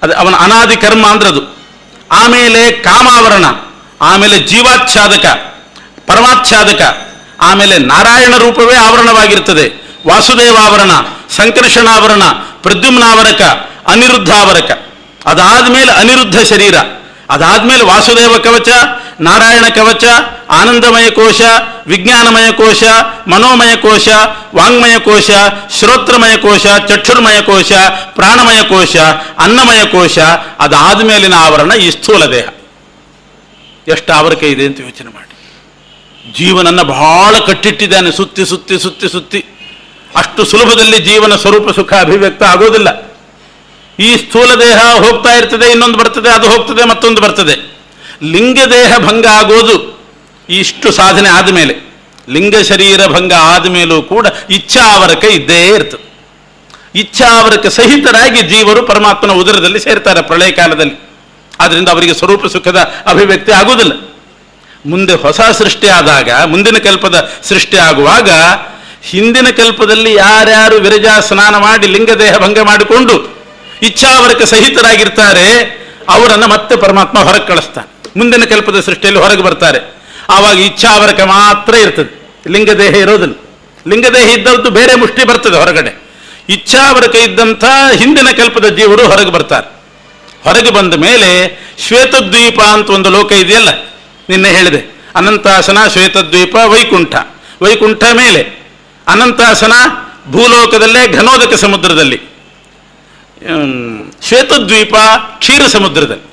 ಅದು ಅವನ ಅನಾದಿ ಕರ್ಮ ಅಂದ್ರದು. ಆಮೇಲೆ ಕಾಮಾವರಣ, ಆಮೇಲೆ ಜೀವಾಚ್ಛಾದಕ, ಪರಮಾಚ್ಛಾದಕ, ಆಮೇಲೆ ನಾರಾಯಣ ರೂಪವೇ ಆವರಣವಾಗಿರ್ತದೆ. ವಾಸುದೇವಾವರಣ, ಸಂಕರ್ಷಣಾವರಣ, ಪ್ರದ್ಯುಮ್ನಾವರಕ, ಅನಿರುದ್ಧಾವರಕ. ಅದಾದಮೇಲೆ ಅನಿರುದ್ಧ ಶರೀರ, ಅದಾದಮೇಲೆ ವಾಸುದೇವ ಕವಚ, ನಾರಾಯಣ ಕವಚ, ಆನಂದಮಯ ಕೋಶ, ವಿಜ್ಞಾನಮಯ ಕೋಶ, ಮನೋಮಯ ಕೋಶ, ವಾಂಗ್ಮಯ ಕೋಶ, ಶ್ರೋತ್ರಮಯ ಕೋಶ, ಚಕ್ಷುರ್ಮಯ ಕೋಶ, ಪ್ರಾಣಮಯ ಕೋಶ, ಅನ್ನಮಯ ಕೋಶ. ಅದಾದಮೇಲಿನ ಆವರಣ ಈ ಸ್ಥೂಲ ದೇಹ. ಎಷ್ಟು ಆವರಕ ಇದೆ ಅಂತ ಯೋಚನೆ ಮಾಡಿ. ಜೀವನನ್ನು ಬಹಳ ಕಟ್ಟಿಟ್ಟಿದ್ದಾನೆ, ಸುತ್ತಿ ಸುತ್ತಿ ಸುತ್ತಿ ಸುತ್ತಿ. ಅಷ್ಟು ಸುಲಭದಲ್ಲಿ ಜೀವನ ಸ್ವರೂಪ ಸುಖ ಅಭಿವ್ಯಕ್ತ ಆಗೋದಿಲ್ಲ. ಈ ಸ್ಥೂಲ ದೇಹ ಹೋಗ್ತಾ ಇರ್ತದೆ, ಇನ್ನೊಂದು ಬರ್ತದೆ, ಅದು ಹೋಗ್ತದೆ, ಮತ್ತೊಂದು ಬರ್ತದೆ. ಲಿಂಗ ದೇಹ ಭಂಗ ಆಗೋದು ಇಷ್ಟು ಸಾಧನೆ ಆದಮೇಲೆ. ಲಿಂಗ ಶರೀರ ಭಂಗ ಆದಮೇಲೂ ಕೂಡ ಇಚ್ಛಾವರಕ ಇದ್ದೇ ಇರ್ತದೆ. ಇಚ್ಛಾವರಕ ಸಹಿತರಾಗಿ ಜೀವರು ಪರಮಾತ್ಮನ ಉದರದಲ್ಲಿ ಸೇರ್ತಾರೆ ಪ್ರಳಯ ಕಾಲದಲ್ಲಿ. ಆದ್ದರಿಂದ ಅವರಿಗೆ ಸ್ವರೂಪ ಸುಖದ ಅಭಿವ್ಯಕ್ತಿ ಆಗುವುದಿಲ್ಲ. ಮುಂದೆ ಹೊಸ ಸೃಷ್ಟಿ ಆದಾಗ, ಮುಂದಿನ ಕಲ್ಪದ ಸೃಷ್ಟಿ ಆಗುವಾಗ, ಹಿಂದಿನ ಕಲ್ಪದಲ್ಲಿ ಯಾರ್ಯಾರು ವಿರಜಾ ಸ್ನಾನ ಮಾಡಿ ಲಿಂಗದೇಹ ಭಂಗ ಮಾಡಿಕೊಂಡು ಇಚ್ಛಾವರಕ ಸಹಿತರಾಗಿರ್ತಾರೆ ಅವರನ್ನು ಮತ್ತೆ ಪರಮಾತ್ಮ ಹೊರಗೆ ಕಳಿಸ್ತಾನೆ. ಮುಂದಿನ ಕಲ್ಪದ ಸೃಷ್ಟಿಯಲ್ಲಿ ಹೊರಗೆ ಬರ್ತಾರೆ. ಆವಾಗ ಇಚ್ಛಾವರಕ ಮಾತ್ರ ಇರ್ತದೆ, ಲಿಂಗದೇಹ ಇರೋದಿಲ್ಲ. ಲಿಂಗದೇಹ ಇದ್ದದ್ದು ಬೇರೆ ಮುಷ್ಟಿ ಬರ್ತದೆ ಹೊರಗಡೆ. ಇಚ್ಛಾವರಕ ಇದ್ದಂಥ ಹಿಂದಿನ ಕಲ್ಪದ ಜೀವರು ಹೊರಗೆ ಬರ್ತಾರೆ. ಹೊರಗೆ ಬಂದ ಮೇಲೆ ಶ್ವೇತದ್ವೀಪ ಅಂತ ಒಂದು ಲೋಕ ಇದೆಯಲ್ಲ, ನಿನ್ನೆ ಹೇಳಿದೆ. ಅನಂತಾಸನ, ಶ್ವೇತದ್ವೀಪ, ವೈಕುಂಠ. ವೈಕುಂಠ ಮೇಲೆ ಅನಂತಾಸನ ಭೂಲೋಕದಲ್ಲೇ ಘನೋದಕ ಸಮುದ್ರದಲ್ಲಿ, ಶ್ವೇತದ್ವೀಪ ಕ್ಷೀರ ಸಮುದ್ರದಲ್ಲಿ.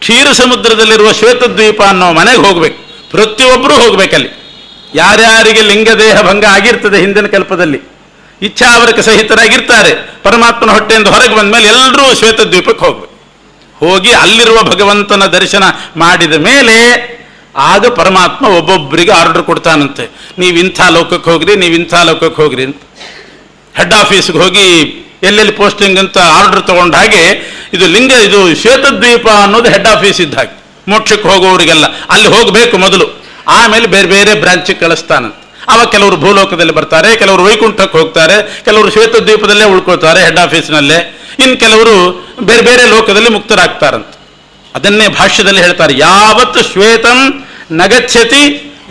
ಕ್ಷೀರ ಸಮುದ್ರದಲ್ಲಿರುವ ಶ್ವೇತದ್ವೀಪ ಅನ್ನೋ ಮನೆಗೆ ಹೋಗ್ಬೇಕು, ಪ್ರತಿಯೊಬ್ಬರೂ ಹೋಗ್ಬೇಕಲ್ಲಿ. ಯಾರ್ಯಾರಿಗೆ ಲಿಂಗದೇಹ ಭಂಗ ಆಗಿರ್ತದೆ ಹಿಂದಿನ ಕಲ್ಪದಲ್ಲಿ, ಇಚ್ಛಾವರಕ ಸಹಿತರಾಗಿರ್ತಾರೆ, ಪರಮಾತ್ಮನ ಹೊಟ್ಟೆಯಿಂದ ಹೊರಗೆ ಬಂದ ಮೇಲೆ ಎಲ್ಲರೂ ಶ್ವೇತದ್ವೀಪಕ್ಕೆ ಹೋಗ್ಬೇಕು. ಹೋಗಿ ಅಲ್ಲಿರುವ ಭಗವಂತನ ದರ್ಶನ ಮಾಡಿದ ಮೇಲೆ ಆಗ ಪರಮಾತ್ಮ ಒಬ್ಬೊಬ್ಬರಿಗೆ ಆರ್ಡರ್ ಕೊಡ್ತಾನಂತೆ. ನೀವು ಇಂಥ ಲೋಕಕ್ಕೆ ಹೋಗ್ರಿ, ನೀವು ಇಂಥ ಲೋಕಕ್ಕೆ ಹೋಗ್ರಿ ಅಂತ. ಹೆಡ್ ಆಫೀಸ್ಗೆ ಹೋಗಿ ಎಲ್ಲೆಲ್ಲಿ ಪೋಸ್ಟಿಂಗ್ ಅಂತ ಆರ್ಡರ್ ತಗೊಂಡ ಹಾಗೆ ಇದು ಶ್ವೇತದ್ವೀಪ ಅನ್ನೋದು ಹೆಡ್ ಆಫೀಸ್ ಇದ್ದ ಹಾಗೆ. ಮೋಕ್ಷಕ್ಕೆ ಹೋಗುವವರಿಗೆಲ್ಲ ಅಲ್ಲಿ ಹೋಗಬೇಕು ಮೊದಲು, ಆಮೇಲೆ ಬೇರೆ ಬೇರೆ ಬ್ರಾಂಚಿಗೆ ಕಳಿಸ್ತಾನಂತೆ. ಆವಾಗ ಕೆಲವರು ಭೂಲೋಕದಲ್ಲಿ ಬರ್ತಾರೆ, ಕೆಲವರು ವೈಕುಂಠಕ್ಕೆ ಹೋಗ್ತಾರೆ, ಕೆಲವರು ಶ್ವೇತದ್ವೀಪದಲ್ಲೇ ಉಳ್ಕೊಳ್ತಾರೆ ಹೆಡ್ ಆಫೀಸ್ನಲ್ಲೇ, ಇನ್ನು ಕೆಲವರು ಬೇರೆ ಬೇರೆ ಲೋಕದಲ್ಲಿ ಮುಕ್ತರಾಗ್ತಾರಂತೆ. ಅದನ್ನೇ ಭಾಷ್ಯದಲ್ಲಿ ಹೇಳ್ತಾರೆ, ಯಾವತ್ತು ಶ್ವೇತಂ ನಗಚ್ಚತಿ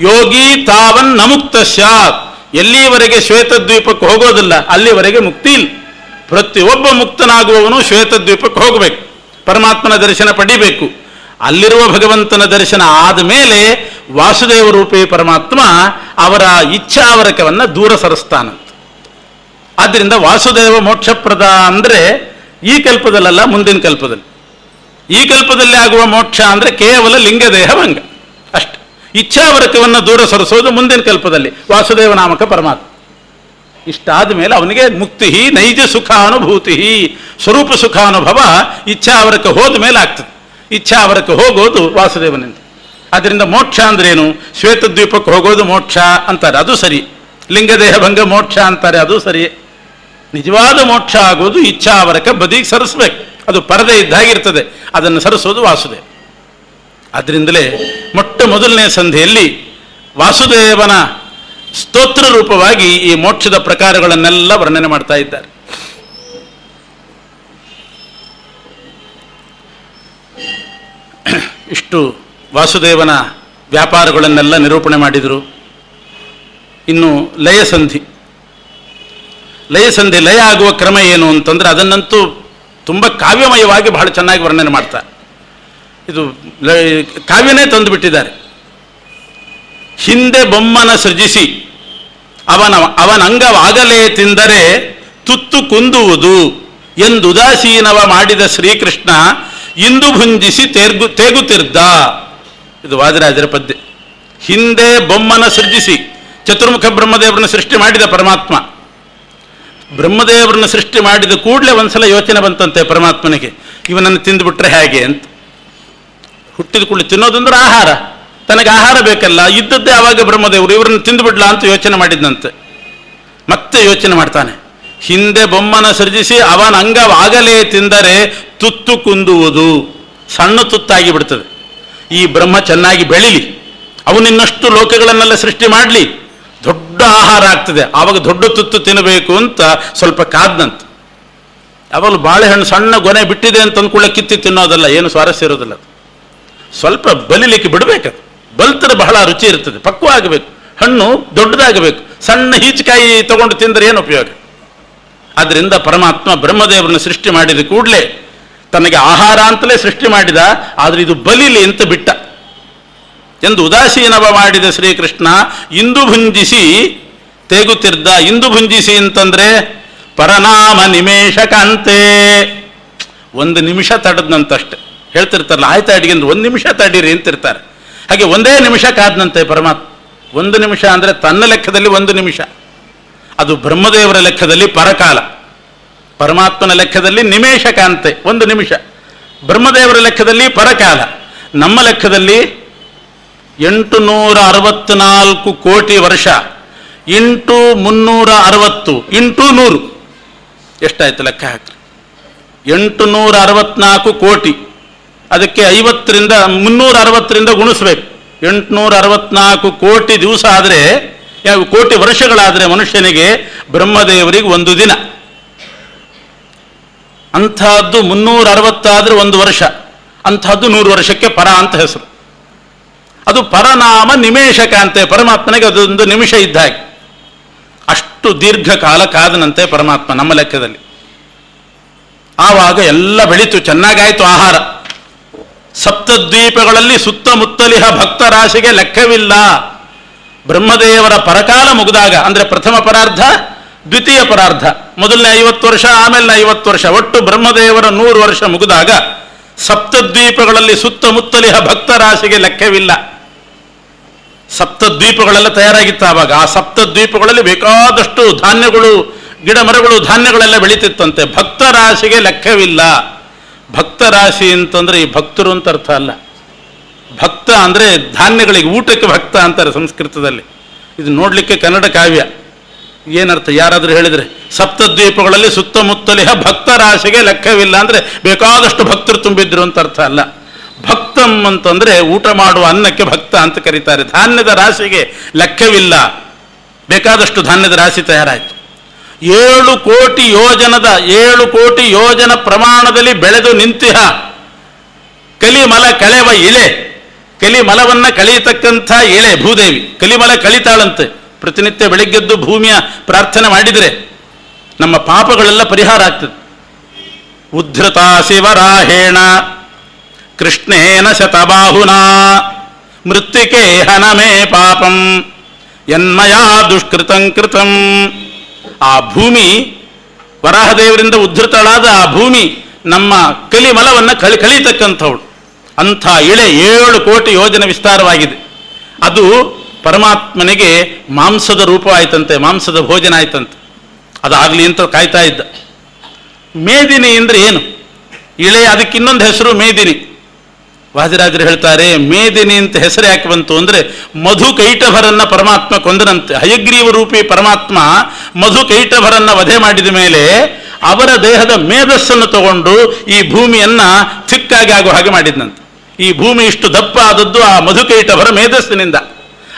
ಯೋಗಿ ತಾವನ್ ನಮುಕ್ತ ಸ್ಯಾತ್. ಎಲ್ಲಿವರೆಗೆ ಶ್ವೇತದ್ವೀಪಕ್ಕೆ ಹೋಗೋದಿಲ್ಲ ಅಲ್ಲಿವರೆಗೆ ಮುಕ್ತಿ ಇಲ್ಲ. ಪ್ರತಿಯೊಬ್ಬ ಮುಕ್ತನಾಗುವವನು ಶ್ವೇತದ್ವೀಪಕ್ಕೆ ಹೋಗಬೇಕು, ಪರಮಾತ್ಮನ ದರ್ಶನ ಪಡಿಬೇಕು. ಅಲ್ಲಿರುವ ಭಗವಂತನ ದರ್ಶನ ಆದ ಮೇಲೆ ವಾಸುದೇವ ರೂಪಿ ಪರಮಾತ್ಮ ಅವರ ಇಚ್ಛಾವರಕವನ್ನು ದೂರ ಸರಿಸ್ತಾನಂತ. ಆದ್ದರಿಂದ ವಾಸುದೇವ ಮೋಕ್ಷಪ್ರದ ಅಂದರೆ ಈ ಕಲ್ಪದಲ್ಲ, ಮುಂದಿನ ಕಲ್ಪದಲ್ಲಿ. ಈ ಕಲ್ಪದಲ್ಲಿ ಆಗುವ ಮೋಕ್ಷ ಅಂದರೆ ಕೇವಲ ಲಿಂಗದೇಹ ಭಂಗ ಅಷ್ಟೆ. ಇಚ್ಛಾವರಕವನ್ನು ದೂರ ಸರಿಸೋದು ಮುಂದಿನ ಕಲ್ಪದಲ್ಲಿ ವಾಸುದೇವ ನಾಮಕ ಪರಮಾತ್ಮ. ಇಷ್ಟಾದ ಮೇಲೆ ಅವನಿಗೆ ಮುಕ್ತಿ, ನೈಜ ಸುಖಾನುಭೂತಿ, ಸ್ವರೂಪ ಸುಖಾನುಭವ ಇಚ್ಛಾವರಕ ಹೋದ ಮೇಲೆ ಆಗ್ತದೆ. ಇಚ್ಛಾವರಕ ಹೋಗೋದು ವಾಸುದೇವನಿಂದ. ಆದ್ದರಿಂದ ಮೋಕ್ಷ ಅಂದ್ರೇನು? ಶ್ವೇತದ್ವೀಪಕ್ಕೆ ಹೋಗೋದು ಮೋಕ್ಷ ಅಂತಾರೆ, ಅದು ಸರಿ. ಲಿಂಗದೇಹ ಭಂಗ ಮೋಕ್ಷ ಅಂತಾರೆ, ಅದು ಸರಿ. ನಿಜವಾದ ಮೋಕ್ಷ ಆಗೋದು ಇಚ್ಛಾವರಕ ಬದಿಗೆ ಸರಿಸ್ಬೇಕು, ಅದು ಪರದೆ ಇದ್ದಾಗಿರ್ತದೆ, ಅದನ್ನು ಸರಿಸೋದು ವಾಸುದೇವ. ಅದರಿಂದಲೇ ಮೊಟ್ಟ ಮೊದಲನೇ ಸಂಧಿಯಲ್ಲಿ ವಾಸುದೇವನ ಸ್ತೋತ್ರ ರೂಪವಾಗಿ ಈ ಮೋಕ್ಷದ ಪ್ರಕಾರಗಳನ್ನೆಲ್ಲ ವರ್ಣನೆ ಮಾಡ್ತಾ ಇದ್ದಾರೆ. ಇಷ್ಟು ವಾಸುದೇವನ ವ್ಯಾಪಾರಗಳನ್ನೆಲ್ಲ ನಿರೂಪಣೆ ಮಾಡಿದರು. ಇನ್ನು ಲಯಸಂಧಿ. ಲಯ ಆಗುವ ಕ್ರಮ ಏನು ಅಂತಂದರೆ ಅದನ್ನಂತೂ ತುಂಬ ಕಾವ್ಯಮಯವಾಗಿ ಬಹಳ ಚೆನ್ನಾಗಿ ವರ್ಣನೆ ಮಾಡ್ತಾರೆ. ಇದು ಕಾವ್ಯನೇ ತಂದುಬಿಟ್ಟಿದ್ದಾರೆ. ಹಿಂದೆ ಬೊಮ್ಮನ ಸೃಜಿಸಿ ಅವನ ಅಂಗವಾಗಲೇ ತಿಂದರೆ ತುತ್ತು ಕುಂದುವುದು ಎಂದುದಾಸೀನವ ಮಾಡಿದ ಶ್ರೀಕೃಷ್ಣ ಇಂದು ಭುಂಜಿಸಿ ತೇಗುತ್ತಿರ್ದ. ಇದು ವಾದಿರಾಜರ ಪದ್ಯ. ಹಿಂದೆ ಬೊಮ್ಮನ ಸೃಜಿಸಿ, ಚತುರ್ಮುಖ ಬ್ರಹ್ಮದೇವರನ್ನ ಸೃಷ್ಟಿ ಮಾಡಿದ ಪರಮಾತ್ಮ. ಬ್ರಹ್ಮದೇವರನ್ನ ಸೃಷ್ಟಿ ಮಾಡಿದ ಕೂಡಲೇ ಒಂದ್ಸಲ ಯೋಚನೆ ಬಂತಂತೆ ಪರಮಾತ್ಮನಿಗೆ, ಇವನನ್ನು ತಿಂದುಬಿಟ್ರೆ ಹೇಗೆ ಅಂತ. ಹುಟ್ಟಿದ ಕೂಡಲೇ ತಿನ್ನೋದಂದ್ರೆ ಆಹಾರ, ತನಗೆ ಆಹಾರ ಬೇಕಲ್ಲ, ಇದ್ದದ್ದೇ ಆವಾಗ ಬ್ರಹ್ಮದೇವರು ಇವರನ್ನು ತಿಂದುಬಿಡ್ಲಾ ಅಂತ ಯೋಚನೆ ಮಾಡಿದ್ದಂತೆ. ಮತ್ತೆ ಯೋಚನೆ ಮಾಡ್ತಾನೆ, ಹಿಂದೆ ಬೊಮ್ಮನ ಸೃಜಿಸಿ ಅವನ ಅಂಗವಾಗಲೇ ತಿಂದರೆ ತುತ್ತು ಕುಂದುವುದು, ಸಣ್ಣ ತುತ್ತಾಗಿ ಬಿಡ್ತದೆ. ಈ ಬ್ರಹ್ಮ ಚೆನ್ನಾಗಿ ಬೆಳೀಲಿ, ಅವನಿನ್ನಷ್ಟು ಲೋಕಗಳನ್ನೆಲ್ಲ ಸೃಷ್ಟಿ ಮಾಡಲಿ, ದೊಡ್ಡ ಆಹಾರ ಆಗ್ತದೆ, ಆವಾಗ ದೊಡ್ಡ ತುತ್ತು ತಿನ್ನಬೇಕು ಅಂತ ಸ್ವಲ್ಪ ಕಾದ್ನಂತೆ. ಯಾವಾಗಲೂ ಬಾಳೆಹಣ್ಣು ಸಣ್ಣ ಗೊನೆ ಬಿಟ್ಟಿದೆ ಅಂತ ಅಂದ್ಕೊಳ್ಳೆ ಕಿತ್ತಿ ತಿನ್ನೋದಲ್ಲ, ಏನು ಸ್ವಾರಸ್ಯ ಇರೋದಿಲ್ಲ. ಸ್ವಲ್ಪ ಬಲಿಲಿಕ್ಕೆ ಬಿಡಬೇಕದು. ಬಲ್ತರೆ ಬಹಳ ರುಚಿ ಇರ್ತದೆ, ಪಕ್ವ ಆಗಬೇಕು, ಹಣ್ಣು ದೊಡ್ಡದಾಗಬೇಕು. ಸಣ್ಣ ಹೀಚಕಾಯಿ ತಗೊಂಡು ತಿಂದರೆ ಏನು ಉಪಯೋಗ? ಆದ್ದರಿಂದ ಪರಮಾತ್ಮ ಬ್ರಹ್ಮದೇವರನ್ನು ಸೃಷ್ಟಿ ಮಾಡಿದ ಕೂಡಲೇ ತನಗೆ ಆಹಾರ ಅಂತಲೇ ಸೃಷ್ಟಿ ಮಾಡಿದ, ಆದರೆ ಇದು ಬಲಿಲಿ ಅಂತ ಬಿಟ್ಟ ಎಂದು ಉದಾಸೀನವ ಮಾಡಿದ ಶ್ರೀಕೃಷ್ಣ ಇಂದು ಭುಂಜಿಸಿ ತೇಗುತ್ತಿದ್ದ. ಇಂದು ಭುಂಜಿಸಿ ಅಂತಂದ್ರೆ ಪರನಾಮ ನಿಮೇಶಕಾಂತೆ, ಒಂದು ನಿಮಿಷ ತಡದ್ನಂತಷ್ಟೆ. ಹೇಳ್ತಿರ್ತಾರಲ್ಲ, ಆಯ್ತಾ ಅಡಿಗೆ ಅಂದ್ರೆ 1 ನಿಮಿಷ ತಡೀರಿ ಅಂತಿರ್ತಾರೆ. ಹಾಗೆ ಒಂದೇ ನಿಮಿಷ ಕಾದ್ನಂತೆ ಪರಮಾತ್ಮ. 1 ನಿಮಿಷ ಅಂದರೆ ತನ್ನ ಲೆಕ್ಕದಲ್ಲಿ 1 ನಿಮಿಷ, ಅದು ಬ್ರಹ್ಮದೇವರ ಲೆಕ್ಕದಲ್ಲಿ ಪರಕಾಲ, ಪರಮಾತ್ಮನ ಲೆಕ್ಕದಲ್ಲಿ ನಿಮೇಶಕಾಂತೆ 1 ನಿಮಿಷ, ಬ್ರಹ್ಮದೇವರ ಲೆಕ್ಕದಲ್ಲಿ ಪರಕಾಲ, ನಮ್ಮ ಲೆಕ್ಕದಲ್ಲಿ 864 ಕೋಟಿ ವರ್ಷ ಇಂಟು 360 ಇಂಟು 100 ಎಷ್ಟಾಯ್ತು ಲೆಕ್ಕ ಹಾಕ್ರಿ. 864 ಕೋಟಿ, ಅದಕ್ಕೆ 50ರಿಂದ 360ರಿಂದ ಗುಣಿಸ್ಬೇಕು. 864 ಕೋಟಿ ದಿವಸ ಆದರೆ, ಕೋಟಿ ವರ್ಷಗಳಾದರೆ ಮನುಷ್ಯನಿಗೆ, ಬ್ರಹ್ಮದೇವರಿಗೆ 1 ದಿನ. ಅಂಥದ್ದು 360 ಆದರೆ 1 ವರ್ಷ, ಅಂಥದ್ದು 100 ವರ್ಷಕ್ಕೆ ಪರ ಅಂತ ಹೆಸರು. ಅದು ಪರನಾಮ ನಿಮೇಶಕಾಂತೆ, ಪರಮಾತ್ಮನಿಗೆ ಅದೊಂದು ನಿಮಿಷ ಇದ್ದ ಹಾಗೆ. ಅಷ್ಟು ದೀರ್ಘಕಾಲ ಕಾದನಂತೆ ಪರಮಾತ್ಮ ನಮ್ಮ ಲೆಕ್ಕದಲ್ಲಿ. ಆವಾಗ ಎಲ್ಲ ಬೆಳೀತು, ಚೆನ್ನಾಗಾಯಿತು ಆಹಾರ. ಸಪ್ತದ್ವೀಪಗಳಲ್ಲಿ ಸುತ್ತಮುತ್ತಲಿಹ ಭಕ್ತರಾಶಿಗೆ ಲೆಕ್ಕವಿಲ್ಲ. ಬ್ರಹ್ಮದೇವರ ಪರಕಾಲ ಮುಗಿದಾಗ, ಅಂದರೆ ಪ್ರಥಮ ಪರಾರ್ಧ, ದ್ವಿತೀಯ ಪರಾರ್ಧ, ಮೊದಲನೇ 50 ವರ್ಷ, ಆಮೇಲೆ 50 ವರ್ಷ, ಒಟ್ಟು ಬ್ರಹ್ಮದೇವರ 100 ವರ್ಷ ಮುಗಿದಾಗ ಸಪ್ತದ್ವೀಪಗಳಲ್ಲಿ ಸುತ್ತಮುತ್ತಲಿಹ ಭಕ್ತರಾಶಿಗೆ ಲೆಕ್ಕವಿಲ್ಲ. ಸಪ್ತದ್ವೀಪಗಳೆಲ್ಲ ತಯಾರಾಗಿತ್ತು ಆವಾಗ. ಆ ಸಪ್ತದ್ವೀಪಗಳಲ್ಲಿ ಬೇಕಾದಷ್ಟು ಧಾನ್ಯಗಳು, ಗಿಡ ಮರಗಳು, ಧಾನ್ಯಗಳೆಲ್ಲ ಬೆಳೀತಿತ್ತಂತೆ. ಭಕ್ತರಾಶಿಗೆ ಲೆಕ್ಕವಿಲ್ಲ. ಭಕ್ತರಾಶಿ ಅಂತಂದ್ರೆ ಈ ಭಕ್ತರು ಅಂತ ಅರ್ಥ ಅಲ್ಲ. ಭಕ್ತ ಅಂದರೆ ಧಾನ್ಯಗಳಿಗೆ, ಊಟಕ್ಕೆ ಭಕ್ತ ಅಂತಾರೆ ಸಂಸ್ಕೃತದಲ್ಲಿ. ಇದು ನೋಡಲಿಕ್ಕೆ ಕನ್ನಡ ಕಾವ್ಯ. ಏನರ್ಥ ಯಾರಾದರೂ ಹೇಳಿದರೆ, ಸಪ್ತದ್ವೀಪಗಳಲ್ಲಿ ಸುತ್ತಮುತ್ತಲಿಹ ಭಕ್ತರಾಶಿಗೆ ಲೆಕ್ಕವಿಲ್ಲ ಅಂದರೆ ಬೇಕಾದಷ್ಟು ಭಕ್ತರು ತುಂಬಿದ್ರು ಅಂತ ಅರ್ಥ ಅಲ್ಲ. ಭಕ್ತಂ ಅಂತಂದರೆ ಊಟ ಮಾಡುವ ಅನ್ನಕ್ಕೆ ಭಕ್ತ ಅಂತ ಕರೀತಾರೆ. ಧಾನ್ಯದ ರಾಶಿಗೆ ಲೆಕ್ಕವಿಲ್ಲ, ಬೇಕಾದಷ್ಟು ಧಾನ್ಯದ ರಾಶಿ ತಯಾರಾಯಿತು. 7 ಕೋಟಿ ಯೋಜನ ಪ್ರಮಾಣದಲ್ಲಿ ಬೆಳೆದು ನಿಂತಿಹ ಕಲಿಮಲ ಕಳೆವ ಇಳೆ, ಕಲಿಮಲವನ್ನು ಕಳೀತಕ್ಕಂಥ ಇಳೆ ಭೂದೇವಿ. ಕಲಿಮಲ ಕಳಿತಾಳಂತೆ. ಪ್ರತಿನಿತ್ಯ ಬೆಳಿಗ್ಗೆದ್ದು ಭೂಮಿಯ ಪ್ರಾರ್ಥನೆ ಮಾಡಿದರೆ ನಮ್ಮ ಪಾಪಗಳೆಲ್ಲ ಪರಿಹಾರ ಆಗ್ತದೆ. ಉದ್ಧೃತ ಶಿವರಾಹೇಣ ಕೃಷ್ಣೇನ ಶತಬಾಹುನಾ ಮೃತ್ತಿಕೆ ಹನಮೇ ಪಾಪಂ ಯನ್ಮಯಾ ದುಷ್ಕೃತಂ ಕೃತಂ. ಆ ಭೂಮಿ, ವರಾಹದೇವರಿಂದ ಉದ್ಧೃತಳಾದ ಆ ಭೂಮಿ ನಮ್ಮ ಕಲಿಮಲವನ್ನು ಕಳೀತಕ್ಕಂಥವಳು. ಅಂಥ ಇಳೆ 7 ಕೋಟಿ ಯೋಜನೆ ವಿಸ್ತಾರವಾಗಿದೆ. ಅದು ಪರಮಾತ್ಮನಿಗೆ ಮಾಂಸದ ರೂಪ ಆಯ್ತಂತೆ, ಮಾಂಸದ ಭೋಜನ ಆಯ್ತಂತೆ. ಅದಾಗಲಿ ಅಂತ ಕಾಯ್ತಾ ಇದ್ದ. ಮೇದಿನಿ ಅಂದರೆ ಏನು? ಇಳೆ, ಅದಕ್ಕೆ ಇನ್ನೊಂದು ಹೆಸರು ಮೇದಿನಿ. ವಾದಿರಾಜರು ಹೇಳ್ತಾರೆ, ಮೇದಿನಿ ಅಂತ ಹೆಸರು ಯಾಕೆ ಬಂತು ಅಂದರೆ, ಮಧುಕೈಟಭರನ್ನ ಪರಮಾತ್ಮ ಕೊಂದನಂತೆ. ಹಯಗ್ರೀವ ರೂಪಿ ಪರಮಾತ್ಮ ಮಧುಕೈಟಭರನ್ನ ವಧೆ ಮಾಡಿದ ಮೇಲೆ ಅವರ ದೇಹದ ಮೇಧಸ್ಸನ್ನು ತಗೊಂಡು ಈ ಭೂಮಿಯನ್ನ ಚಿಕ್ಕಾಗಿ ಆಗುವ ಹಾಗೆ ಮಾಡಿದ್ನಂತೆ. ಈ ಭೂಮಿ ಇಷ್ಟು ದಪ್ಪ ಆದದ್ದು ಆ ಮಧುಕೈಟಭರ ಮೇಧಸ್ಸಿನಿಂದ.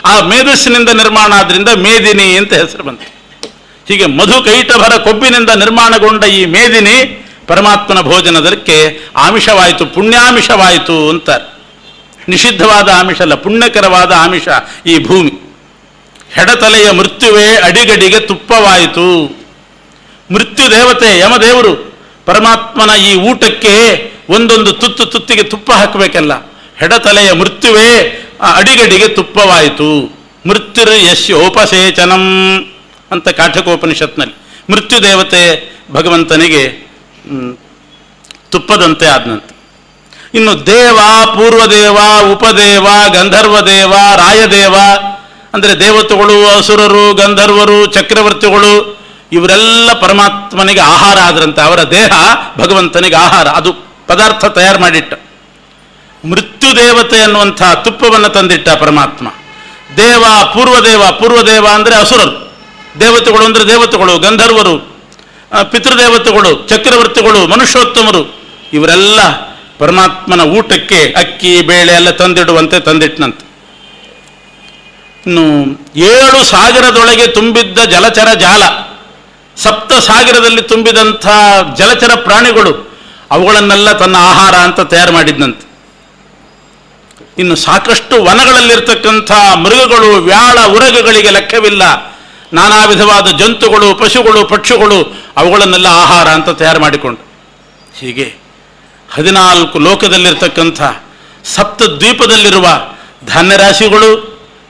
ಆ ಮೇಧಸ್ಸಿನಿಂದ ನಿರ್ಮಾಣ ಆದ್ರಿಂದ ಮೇದಿನಿ ಅಂತ ಹೆಸರು ಬಂತು. ಹೀಗೆ ಮಧುಕೈಟಭರ ಕೊಬ್ಬಿನಿಂದ ನಿರ್ಮಾಣಗೊಂಡ ಈ ಮೇದಿನಿ ಪರಮಾತ್ಮನ ಭೋಜನದಕ್ಕೆ ಆಮಿಷವಾಯಿತು, ಪುಣ್ಯಾಮಿಷವಾಯಿತು ಅಂತಾರೆ. ನಿಷಿದ್ಧವಾದ ಆಮಿಷ ಅಲ್ಲ, ಪುಣ್ಯಕರವಾದ ಆಮಿಷ ಈ ಭೂಮಿ. ಹೆಡತಲೆಯ ಮೃತ್ಯುವೇ ಅಡಿಗಡಿಗೆ ತುಪ್ಪವಾಯಿತು. ಮೃತ್ಯು ದೇವತೆ ಯಮದೇವರು ಪರಮಾತ್ಮನ ಈ ಊಟಕ್ಕೆ ಒಂದೊಂದು ತುತ್ತಿಗೆ ತುಪ್ಪ ಹಾಕಬೇಕಲ್ಲ. ಹೆಡತಲೆಯ ಮೃತ್ಯುವೇ ಅಡಿಗಡಿಗೆ ತುಪ್ಪವಾಯಿತು. ಮೃತ್ಯುರ್ ಯಸ್ಯೋಪಸೇಚನಂ ಅಂತ ಕಾಠಕೋಪನಿಷತ್ನಲ್ಲಿ ಮೃತ್ಯು ದೇವತೆ ಭಗವಂತನಿಗೆ ತುಪ್ಪದಂತೆ ಆದನಂತೆ. ಇನ್ನು ದೇವ, ಪೂರ್ವದೇವ, ಉಪದೇವ, ಗಂಧರ್ವದೇವ, ರಾಯದೇವ ಅಂದರೆ ದೇವತೆಗಳು, ಅಸುರರು, ಗಂಧರ್ವರು, ಚಕ್ರವರ್ತಿಗಳು ಇವರೆಲ್ಲ ಪರಮಾತ್ಮನಿಗೆ ಆಹಾರ ಆದ್ರಂತೆ. ಅವರ ದೇಹ ಭಗವಂತನಿಗೆ ಆಹಾರ, ಅದು ಪದಾರ್ಥ ತಯಾರು ಮಾಡಿಟ್ಟ. ಮೃತ್ಯು ದೇವತೆ ಅನ್ನುವಂಥ ತುಪ್ಪವನ್ನು ತಂದಿಟ್ಟ ಪರಮಾತ್ಮ. ದೇವ, ಪೂರ್ವದೇವ ಅಂದರೆ ಅಸುರರು, ದೇವತೆಗಳು ಅಂದರೆ ದೇವತೆಗಳು, ಗಂಧರ್ವರು, ಪಿತೃದೇವತೆಗಳು, ಚಕ್ರವರ್ತಿಗಳು, ಮನುಷ್ಯೋತ್ತಮರು ಇವರೆಲ್ಲ ಪರಮಾತ್ಮನ ಊಟಕ್ಕೆ ಅಕ್ಕಿ ಬೇಳೆ ಎಲ್ಲ ತಂದಿಡುವಂತೆ ತಂದಿಟ್ಟನಂತೆ. ಇನ್ನು 7 ಸಾಗರದೊಳಗೆ ತುಂಬಿದ್ದ ಜಲಚರ ಜಾಲ, ಸಪ್ತ ಸಾಗರದಲ್ಲಿ ತುಂಬಿದಂಥ ಜಲಚರ ಪ್ರಾಣಿಗಳು ಅವುಗಳನ್ನೆಲ್ಲ ತನ್ನ ಆಹಾರ ಅಂತ ತಯಾರು ಮಾಡಿದ್ನಂತೆ. ಇನ್ನು ಸಾಕಷ್ಟು ವನಗಳಲ್ಲಿರ್ತಕ್ಕಂಥ ಮೃಗಗಳು, ವ್ಯಾಳ, ಉರಗಗಳಿಗೆ ಲೆಕ್ಕವಿಲ್ಲ. ನಾನಾ ವಿಧವಾದ ಜಂತುಗಳು, ಪಶುಗಳು, ಪಕ್ಷಿಗಳು ಅವುಗಳನ್ನೆಲ್ಲ ಆಹಾರ ಅಂತ ತಯಾರು ಮಾಡಿಕೊಂಡು, ಹೀಗೆ 14 ಲೋಕದಲ್ಲಿರ್ತಕ್ಕಂಥ ಸಪ್ತ ದ್ವೀಪದಲ್ಲಿರುವ ಧಾನ್ಯರಾಶಿಗಳು,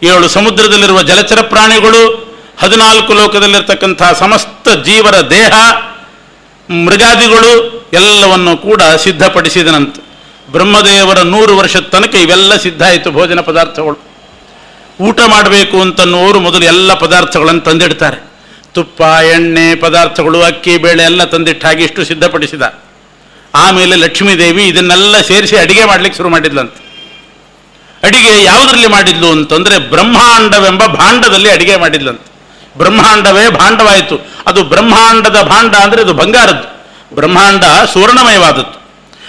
7 ಸಮುದ್ರದಲ್ಲಿರುವ ಜಲಚರ ಪ್ರಾಣಿಗಳು, 14 ಲೋಕದಲ್ಲಿರ್ತಕ್ಕಂಥ ಸಮಸ್ತ ಜೀವರ ದೇಹ, ಮೃಗಾದಿಗಳು ಎಲ್ಲವನ್ನು ಕೂಡ ಸಿದ್ಧಪಡಿಸಿದನಂತೆ. ಬ್ರಹ್ಮದೇವರ 100 ವರ್ಷದ ತನಕ ಇವೆಲ್ಲ ಸಿದ್ಧ ಆಯಿತು. ಭೋಜನ ಪದಾರ್ಥಗಳು ಊಟ ಮಾಡಬೇಕು ಅಂತನ್ನುವರು ಮೊದಲು ಎಲ್ಲ ಪದಾರ್ಥಗಳನ್ನು ತಂದಿಡ್ತಾರೆ. ತುಪ್ಪ, ಎಣ್ಣೆ ಪದಾರ್ಥಗಳು, ಅಕ್ಕಿ, ಬೇಳೆ ಎಲ್ಲ ತಂದಿಟ್ಟಾಗಿ ಇಷ್ಟು ಸಿದ್ಧಪಡಿಸಿದ. ಆಮೇಲೆ ಲಕ್ಷ್ಮೀದೇವಿ ಇದನ್ನೆಲ್ಲ ಸೇರಿಸಿ ಅಡಿಗೆ ಮಾಡಲಿಕ್ಕೆ ಶುರು ಮಾಡಿದ್ಲಂತೆ. ಅಡಿಗೆ ಯಾವುದರಲ್ಲಿ ಮಾಡಿದ್ಲು ಅಂತಂದರೆ ಬ್ರಹ್ಮಾಂಡವೆಂಬ ಭಾಂಡದಲ್ಲಿ ಅಡಿಗೆ ಮಾಡಿದ್ಲಂತೆ. ಬ್ರಹ್ಮಾಂಡವೇ ಭಾಂಡವಾಯಿತು. ಅದು ಬ್ರಹ್ಮಾಂಡದ ಭಾಂಡ ಅಂದರೆ ಅದು ಬಂಗಾರದ್ದು. ಬ್ರಹ್ಮಾಂಡ ಸುವರ್ಣಮಯವಾದದ್ದು.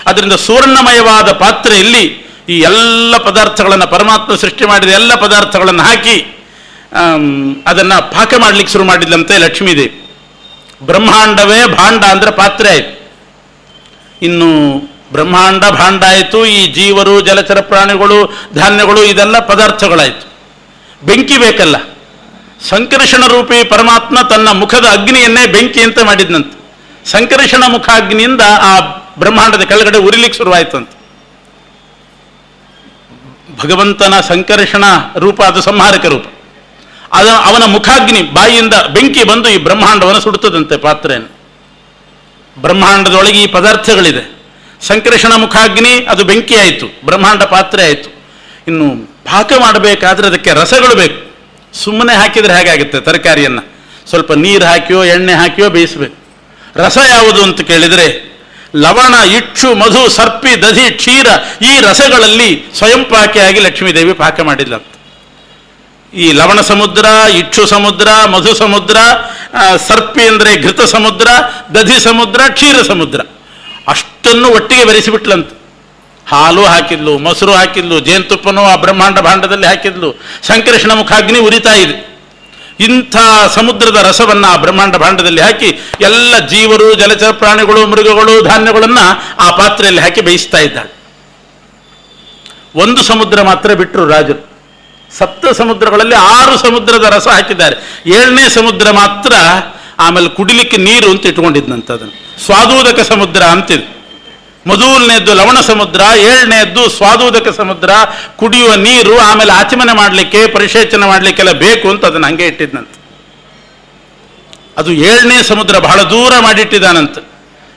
ಅದರಿಂದ ಸುವರ್ಣಮಯವಾದ ಪಾತ್ರೆಯಲ್ಲಿ ಈ ಎಲ್ಲ ಪದಾರ್ಥಗಳನ್ನು ಪರಮಾತ್ಮ ಸೃಷ್ಟಿ ಮಾಡಿದ ಎಲ್ಲ ಪದಾರ್ಥಗಳನ್ನು ಹಾಕಿ ಅದನ್ನು ಪಾಕ ಮಾಡಲಿಕ್ಕೆ ಶುರು ಮಾಡಿದ್ಲಂತೆ ಲಕ್ಷ್ಮೀದೇವಿ. ಬ್ರಹ್ಮಾಂಡವೇ ಭಾಂಡ ಅಂದರೆ ಪಾತ್ರೆ ಆಯಿತು. ಇನ್ನು ಬ್ರಹ್ಮಾಂಡ ಭಾಂಡ ಆಯಿತು. ಈ ಜೀವರು, ಜಲಚರ ಪ್ರಾಣಿಗಳು, ಧಾನ್ಯಗಳು ಇದೆಲ್ಲ ಪದಾರ್ಥಗಳಾಯಿತು. ಬೆಂಕಿ ಬೇಕಲ್ಲ. ಸಂಕರ್ಷಣ ರೂಪಿ ಪರಮಾತ್ಮ ತನ್ನ ಮುಖದ ಅಗ್ನಿಯನ್ನೇ ಬೆಂಕಿ ಅಂತ ಮಾಡಿದ್ನಂತೆ. ಸಂಕರ್ಷಣ ಮುಖ ಅಗ್ನಿಯಿಂದ ಆ ಬ್ರಹ್ಮಾಂಡದ ಕೆಳಗಡೆ ಉರಿಲಿಕ್ಕೆ ಶುರುವಾಯಿತಂತೆ. ಭಗವಂತನ ಸಂಕರ್ಷಣ ರೂಪ ಅದು ಸಂಹಾರಕ ರೂಪ. ಅವನ ಮುಖಾಗ್ನಿ ಬಾಯಿಯಿಂದ ಬೆಂಕಿ ಬಂದು ಈ ಬ್ರಹ್ಮಾಂಡವನ್ನು ಸುಡುತ್ತದಂತೆ ಪಾತ್ರೆಯನ್ನು. ಬ್ರಹ್ಮಾಂಡದೊಳಗೆ ಈ ಪದಾರ್ಥಗಳಿದೆ. ಸಂಕರ್ಷಣ ಮುಖಾಗ್ನಿ ಅದು ಬೆಂಕಿ ಆಯಿತು, ಬ್ರಹ್ಮಾಂಡ ಪಾತ್ರೆ ಆಯಿತು. ಇನ್ನು ಪಾಕ ಮಾಡಬೇಕಾದ್ರೆ ಅದಕ್ಕೆ ರಸಗಳು ಬೇಕು. ಸುಮ್ಮನೆ ಹಾಕಿದರೆ ಹೇಗಾಗುತ್ತೆ? ತರಕಾರಿಯನ್ನು ಸ್ವಲ್ಪ ನೀರು ಹಾಕಿಯೋ ಎಣ್ಣೆ ಹಾಕಿಯೋ ಬೇಯಿಸಬೇಕು. ರಸ ಯಾವುದು ಅಂತ ಕೇಳಿದರೆ ಲವಣ, ಇಕ್ಷು, ಮಧು, ಸರ್ಪಿ, ದಧಿ, ಕ್ಷೀರ ಈ ರಸಗಳಲ್ಲಿ ಸ್ವಯಂ ಪಾಕಿಯಾಗಿ ಲಕ್ಷ್ಮೀದೇವಿ ಪಾಕ ಮಾಡಿದ್ಲಂತೆ. ಈ ಲವಣ ಸಮುದ್ರ, ಇಕ್ಷು ಸಮುದ್ರ, ಮಧು ಸಮುದ್ರ, ಸರ್ಪಿ ಅಂದರೆ ಘೃತ ಸಮುದ್ರ, ದಧಿ ಸಮುದ್ರ, ಕ್ಷೀರ ಸಮುದ್ರ ಅಷ್ಟನ್ನು ಒಟ್ಟಿಗೆ ಬೆರೆಸಿಬಿಟ್ಲಂತೆ. ಹಾಲು ಹಾಕಿದ್ಲು, ಮೊಸರು ಹಾಕಿದ್ಲು, ಜೇನುತುಪ್ಪನೂ ಆ ಬ್ರಹ್ಮಾಂಡ ಭಾಂಡದಲ್ಲಿ ಹಾಕಿದ್ಲು. ಸಂಕರ್ಷಣ ಮುಖಾಗ್ನಿ ಉರಿತಾ ಇದೆ. ಇಂಥ ಸಮುದ್ರದ ರಸವನ್ನು ಆ ಬ್ರಹ್ಮಾಂಡ ಭಾಂಡದಲ್ಲಿ ಹಾಕಿ ಎಲ್ಲ ಜೀವರು, ಜಲಚರ ಪ್ರಾಣಿಗಳು, ಮೃಗಗಳು, ಧಾನ್ಯಗಳನ್ನು ಆ ಪಾತ್ರೆಯಲ್ಲಿ ಹಾಕಿ ಬೇಯಿಸ್ತಾ ಇದ್ದಾಳೆ. ಒಂದು ಸಮುದ್ರ ಮಾತ್ರ ಬಿಟ್ಟರು ರಾಜರು. 7 ಸಮುದ್ರಗಳಲ್ಲಿ 6 ಸಮುದ್ರದ ರಸ ಹಾಕಿದ್ದಾರೆ. 7ನೇ ಸಮುದ್ರ ಮಾತ್ರ ಆಮೇಲೆ ಕುಡಿಲಿಕ್ಕೆ ನೀರು ಅಂತ ಇಟ್ಕೊಂಡಿದ್ದಂತ. ಅದನ್ನು ಸ್ವಾದೂದಕ ಸಮುದ್ರ ಅಂತಿದೆ. ಮೊದಲನೇದ್ದು ಲವಣ ಸಮುದ್ರ, 7ನೇದ್ದು ಸ್ವಾದೂದಕ ಸಮುದ್ರ. ಕುಡಿಯುವ ನೀರು, ಆಮೇಲೆ ಆಚಮನೆ ಮಾಡಲಿಕ್ಕೆ, ಪರಿಶೇಚನ ಮಾಡಲಿಕ್ಕೆಲ್ಲ ಬೇಕು ಅಂತ ಅದನ್ನು ಹಂಗೆ ಇಟ್ಟಿದ್ದಂತೆ. ಅದು 7ನೇ ಸಮುದ್ರ ಬಹಳ ದೂರ ಮಾಡಿಟ್ಟಿದ್ದಾನಂತೆ.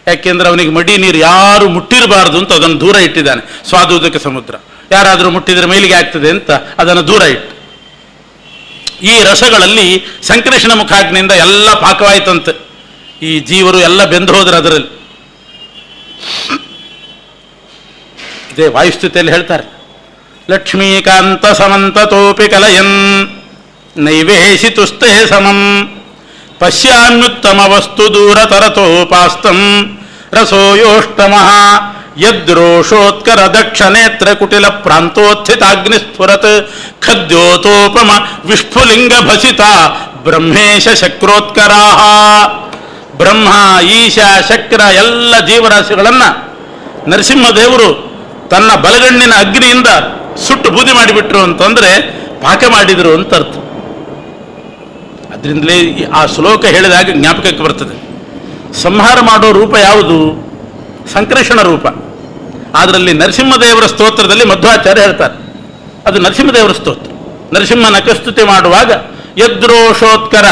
ಯಾಕೆಂದ್ರೆ ಅವನಿಗೆ ಮಡಿ ನೀರು ಯಾರು ಮುಟ್ಟಿರಬಾರ್ದು ಅಂತ ಅದನ್ನು ದೂರ ಇಟ್ಟಿದ್ದಾನೆ. ಸ್ವಾದೂದಕ ಸಮುದ್ರ ಯಾರಾದರೂ ಮುಟ್ಟಿದರೆ ಮೇಲಿಗೆ ಆಗ್ತದೆ ಅಂತ ಅದನ್ನು ದೂರ ಇಟ್ಟು, ಈ ರಸಗಳಲ್ಲಿ ಸಂಕರ್ಷಣ ಮುಖಾಗ್ನಿಯಿಂದ ಎಲ್ಲ ಪಾಕವಾಯಿತಂತೆ. ಈ ಜೀವರು ಎಲ್ಲ ಬೆಂದು ಹೋದ್ರೆ ಅದರಲ್ಲಿ. ಇದೇ ವಾಯುಸ್ಥಿತಿಯಲ್ಲಿ ಹೇಳ್ತಾರೆ, ಲಕ್ಷ್ಮೀಕಾಂತ ಸಮಂತತೋಪಿ ಕಲಯನ್ ನೈವೇಶಿತುಸ್ತೇ ಸಮಂ ಪಶ್ಯಾಮ್ಯುತ್ತಮ ವಸ್ತು ದೂರತರತೋಪಾಸ್ತಂ ರಸೋಯೋಷ್ಟಮಃ ಯದ್ರೋಷೋತ್ಕರ ದಕ್ಷನೇತ್ರ ಕುಟಿಲ ಪ್ರಾಂತೋತ್ಥಿತಾಗ್ನಿಸ್ಫುರತ್ ಖದ್ಯೋತೋಪಮ ವಿಸ್ಫುಲಿಂಗ ಭಸಿತ ಬ್ರಹ್ಮೇಶ ಶಕ್ರೋತ್ಕರಾಹ. ಬ್ರಹ್ಮ, ಈಶ, ಶಕ್ರ ಎಲ್ಲ ಜೀವರಾಶಿಗಳನ್ನು ನರಸಿಂಹದೇವರು ತನ್ನ ಬಲಗಣ್ಣಿನ ಅಗ್ನಿಯಿಂದ ಸುಟ್ಟು ಬೂದಿ ಮಾಡಿಬಿಟ್ರು ಅಂತಂದರೆ ಪಾಕ ಮಾಡಿದರು ಅಂತ ಅರ್ಥ. ಅದರಿಂದಲೇ ಆ ಶ್ಲೋಕ ಹೇಳಿದಾಗ ಜ್ಞಾಪಕಕ್ಕೆ ಬರ್ತದೆ. ಸಂಹಾರ ಮಾಡೋ ರೂಪ ಯಾವುದು? ಸಂಕರ್ಷಣ ರೂಪ. ಅದರಲ್ಲಿ ನರಸಿಂಹದೇವರ ಸ್ತೋತ್ರದಲ್ಲಿ ಮಧ್ವಾಚಾರ್ಯ ಹೇಳ್ತಾರೆ, ಅದು ನರಸಿಂಹದೇವರ ಸ್ತೋತ್ರ. ನರಸಿಂಹನ ಕಸ್ತುತಿ ಮಾಡುವಾಗ ಯದ್ರೋಷೋತ್ಕರ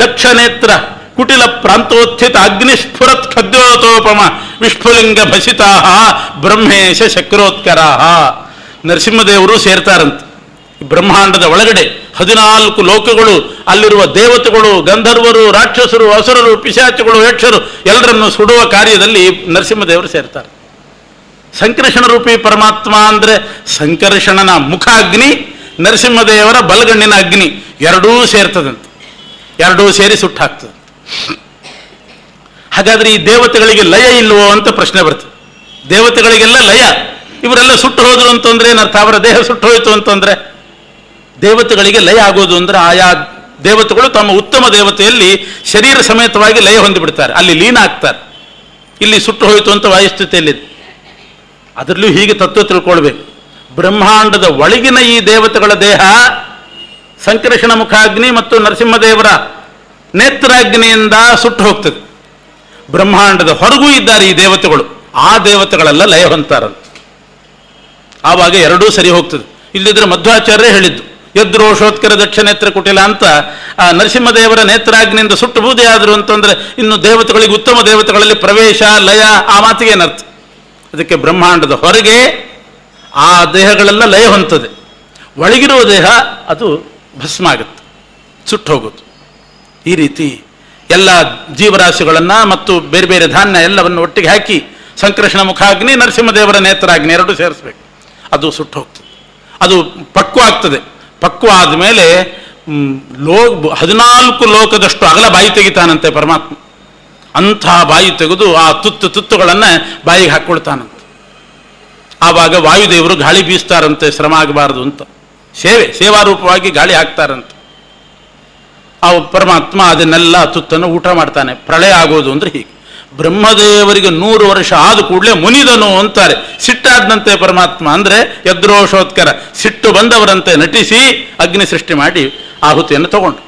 ದಕ್ಷನೇತ್ರ ಕುಟಿಲ ಪ್ರಾಂತೋತ್ಥಿತ ಅಗ್ನಿಸ್ಫುರತ್ ಖದ್ಯೋತೋಪಮ ವಿಸ್ಫುಲಿಂಗ ಭಸಿತಾ ಬ್ರಹ್ಮೇಶ ಶಕ್ರೋತ್ಕರಾಹ. ನರಸಿಂಹದೇವರು ಸೇರ್ತಾರಂತೆ. ಬ್ರಹ್ಮಾಂಡದ ಒಳಗಡೆ 14 ಲೋಕಗಳು, ಅಲ್ಲಿರುವ ದೇವತೆಗಳು, ಗಂಧರ್ವರು, ರಾಕ್ಷಸರು, ಅಸುರರು, ಪಿಶಾಚಗಳು, ಯಕ್ಷರು ಎಲ್ಲರನ್ನು ಸುಡುವ ಕಾರ್ಯದಲ್ಲಿ ನರಸಿಂಹದೇವರು ಸೇರ್ತಾರೆ. ಸಂಕರ್ಷಣ ರೂಪಿ ಪರಮಾತ್ಮ ಅಂದರೆ ಸಂಕರ್ಷಣನ ಮುಖ ಅಗ್ನಿ, ನರಸಿಂಹದೇವರ ಬಲಗಣ್ಣಿನ ಅಗ್ನಿ ಎರಡೂ ಸೇರ್ತದಂತೆ. ಎರಡೂ ಸೇರಿ ಸುಟ್ಟಾಗ್ತದೆ. ಹಾಗಾದರೆ ಈ ದೇವತೆಗಳಿಗೆ ಲಯ ಇಲ್ವೋ ಅಂತ ಪ್ರಶ್ನೆ ಬರ್ತದೆ. ದೇವತೆಗಳಿಗೆಲ್ಲ ಲಯ, ಇವರೆಲ್ಲ ಸುಟ್ಟು ಹೋದ್ರು ಅಂತಂದ್ರೆ ಏನರ್ಥ? ಅವರ ದೇಹ ಸುಟ್ಟು ಹೋಯಿತು ಅಂತಂದ್ರೆ ದೇವತೆಗಳಿಗೆ ಲಯ ಆಗೋದು ಅಂದ್ರೆ ಆಯಾ ದೇವತೆಗಳು ತಮ್ಮ ಉತ್ತಮ ದೇವತೆಯಲ್ಲಿ ಶರೀರ ಸಮೇತವಾಗಿ ಲಯ ಹೊಂದಿಬಿಡ್ತಾರೆ, ಅಲ್ಲಿ ಲೀನ ಆಗ್ತಾರೆ. ಇಲ್ಲಿ ಸುಟ್ಟು ಹೋಯಿತು ಅಂತ ವಾಯುಸ್ಥಿತಿಯಲ್ಲಿದೆ. ಅದರಲ್ಲೂ ಹೀಗೆ ತತ್ವ ತಿಳ್ಕೊಳ್ಬೇಕು. ಬ್ರಹ್ಮಾಂಡದ ಒಳಗಿನ ಈ ದೇವತೆಗಳ ದೇಹ ಸಂಕರ್ಷಣ ಮುಖಾಗ್ನಿ ಮತ್ತು ನರಸಿಂಹದೇವರ ನೇತ್ರಾಗ್ನಿಯಿಂದ ಸುಟ್ಟು ಹೋಗ್ತದೆ. ಬ್ರಹ್ಮಾಂಡದ ಹೊರಗೂ ಇದ್ದಾರೆ ಈ ದೇವತೆಗಳು, ಆ ದೇವತೆಗಳೆಲ್ಲ ಲಯ ಹೊಂದ್ತಾರಂತೆ. ಆವಾಗ ಎರಡೂ ಸರಿ ಹೋಗ್ತದೆ. ಇಲ್ಲಿದ್ರೆ ಮಧ್ವಾಚಾರ್ಯ ಹೇಳಿದ್ದು ಯದ್ರೋಷೋತ್ಕರ ದಕ್ಷ ನೇತ್ರ ಕುಟಿಲ ಅಂತ. ಆ ನರಸಿಂಹದೇವರ ನೇತ್ರಾಗ್ನಿಯಿಂದ ಸುಟ್ಟು ಬೂದಿ ಆದರು ಅಂತಂದ್ರೆ ಇನ್ನು ದೇವತೆಗಳಿಗೆ ಉತ್ತಮ ದೇವತೆಗಳಲ್ಲಿ ಪ್ರವೇಶ ಲಯ, ಆ ಮಾತಿಗೆ ಏನರ್ಥ? ಅದಕ್ಕೆ ಬ್ರಹ್ಮಾಂಡದ ಹೊರಗೆ ಆ ದೇಹಗಳೆಲ್ಲ ಲಯ ಹೊಂತದೆ, ಒಳಗಿರುವ ದೇಹ ಅದು ಭಸ್ಮ ಆಗುತ್ತೆ, ಸುಟ್ಟು ಹೋಗುತ್ತೆ. ಈ ರೀತಿ ಎಲ್ಲ ಜೀವರಾಶಿಗಳನ್ನು ಮತ್ತು ಬೇರೆ ಬೇರೆ ಧಾನ್ಯ ಎಲ್ಲವನ್ನು ಒಟ್ಟಿಗೆ ಹಾಕಿ ಸಂಕರ್ಷಣ ಮುಖಾಗ್ನಿ ನರಸಿಂಹದೇವರ ನೇತ್ರಾಗ್ನಿ ಎರಡೂ ಸೇರಿಸ್ಬೇಕು, ಅದು ಸುಟ್ಟು ಹೋಗ್ತದೆ. ಅದು ಪಕ್ವ ಆಗ್ತದೆ. ಪಕ್ವ ಆದಮೇಲೆ 14 ಲೋಕದಷ್ಟು ಅಗಲ ಬಾಯಿ ತೆಗಿತಾನಂತೆ ಪರಮಾತ್ಮ. ಅಂಥ ಬಾಯಿ ತೆಗೆದು ಆ ತುತ್ತುಗಳನ್ನು ಬಾಯಿಗೆ ಹಾಕ್ಕೊಳ್ತಾನಂತೆ. ಆವಾಗ ವಾಯುದೇವರು ಗಾಳಿ ಬೀಸ್ತಾರಂತೆ, ಶ್ರಮ ಆಗಬಾರದು ಅಂತ. ಸೇವಾರೂಪವಾಗಿ ಗಾಳಿ ಹಾಕ್ತಾರಂತೆ. ಆ ಪರಮಾತ್ಮ ಅದನ್ನೆಲ್ಲ ತುತ್ತನ್ನು ಊಟ ಮಾಡ್ತಾನೆ. ಪ್ರಳಯ ಆಗೋದು ಅಂದರೆ ಹೀಗೆ. ಬ್ರಹ್ಮದೇವರಿಗೆ 100 ವರ್ಷ ಆದ ಕೂಡಲೇ ಮುನಿದನು ಅಂತಾರೆ. ಸಿಟ್ಟಾದಂತೆ ಪರಮಾತ್ಮ ಅಂದರೆ ಯದ್ರೋಷೋತ್ಕರ, ಸಿಟ್ಟು ಬಂದವರಂತೆ ನಟಿಸಿ ಅಗ್ನಿ ಸೃಷ್ಟಿ ಮಾಡಿ ಆಹುತಿಯನ್ನು ತಗೊಂಡು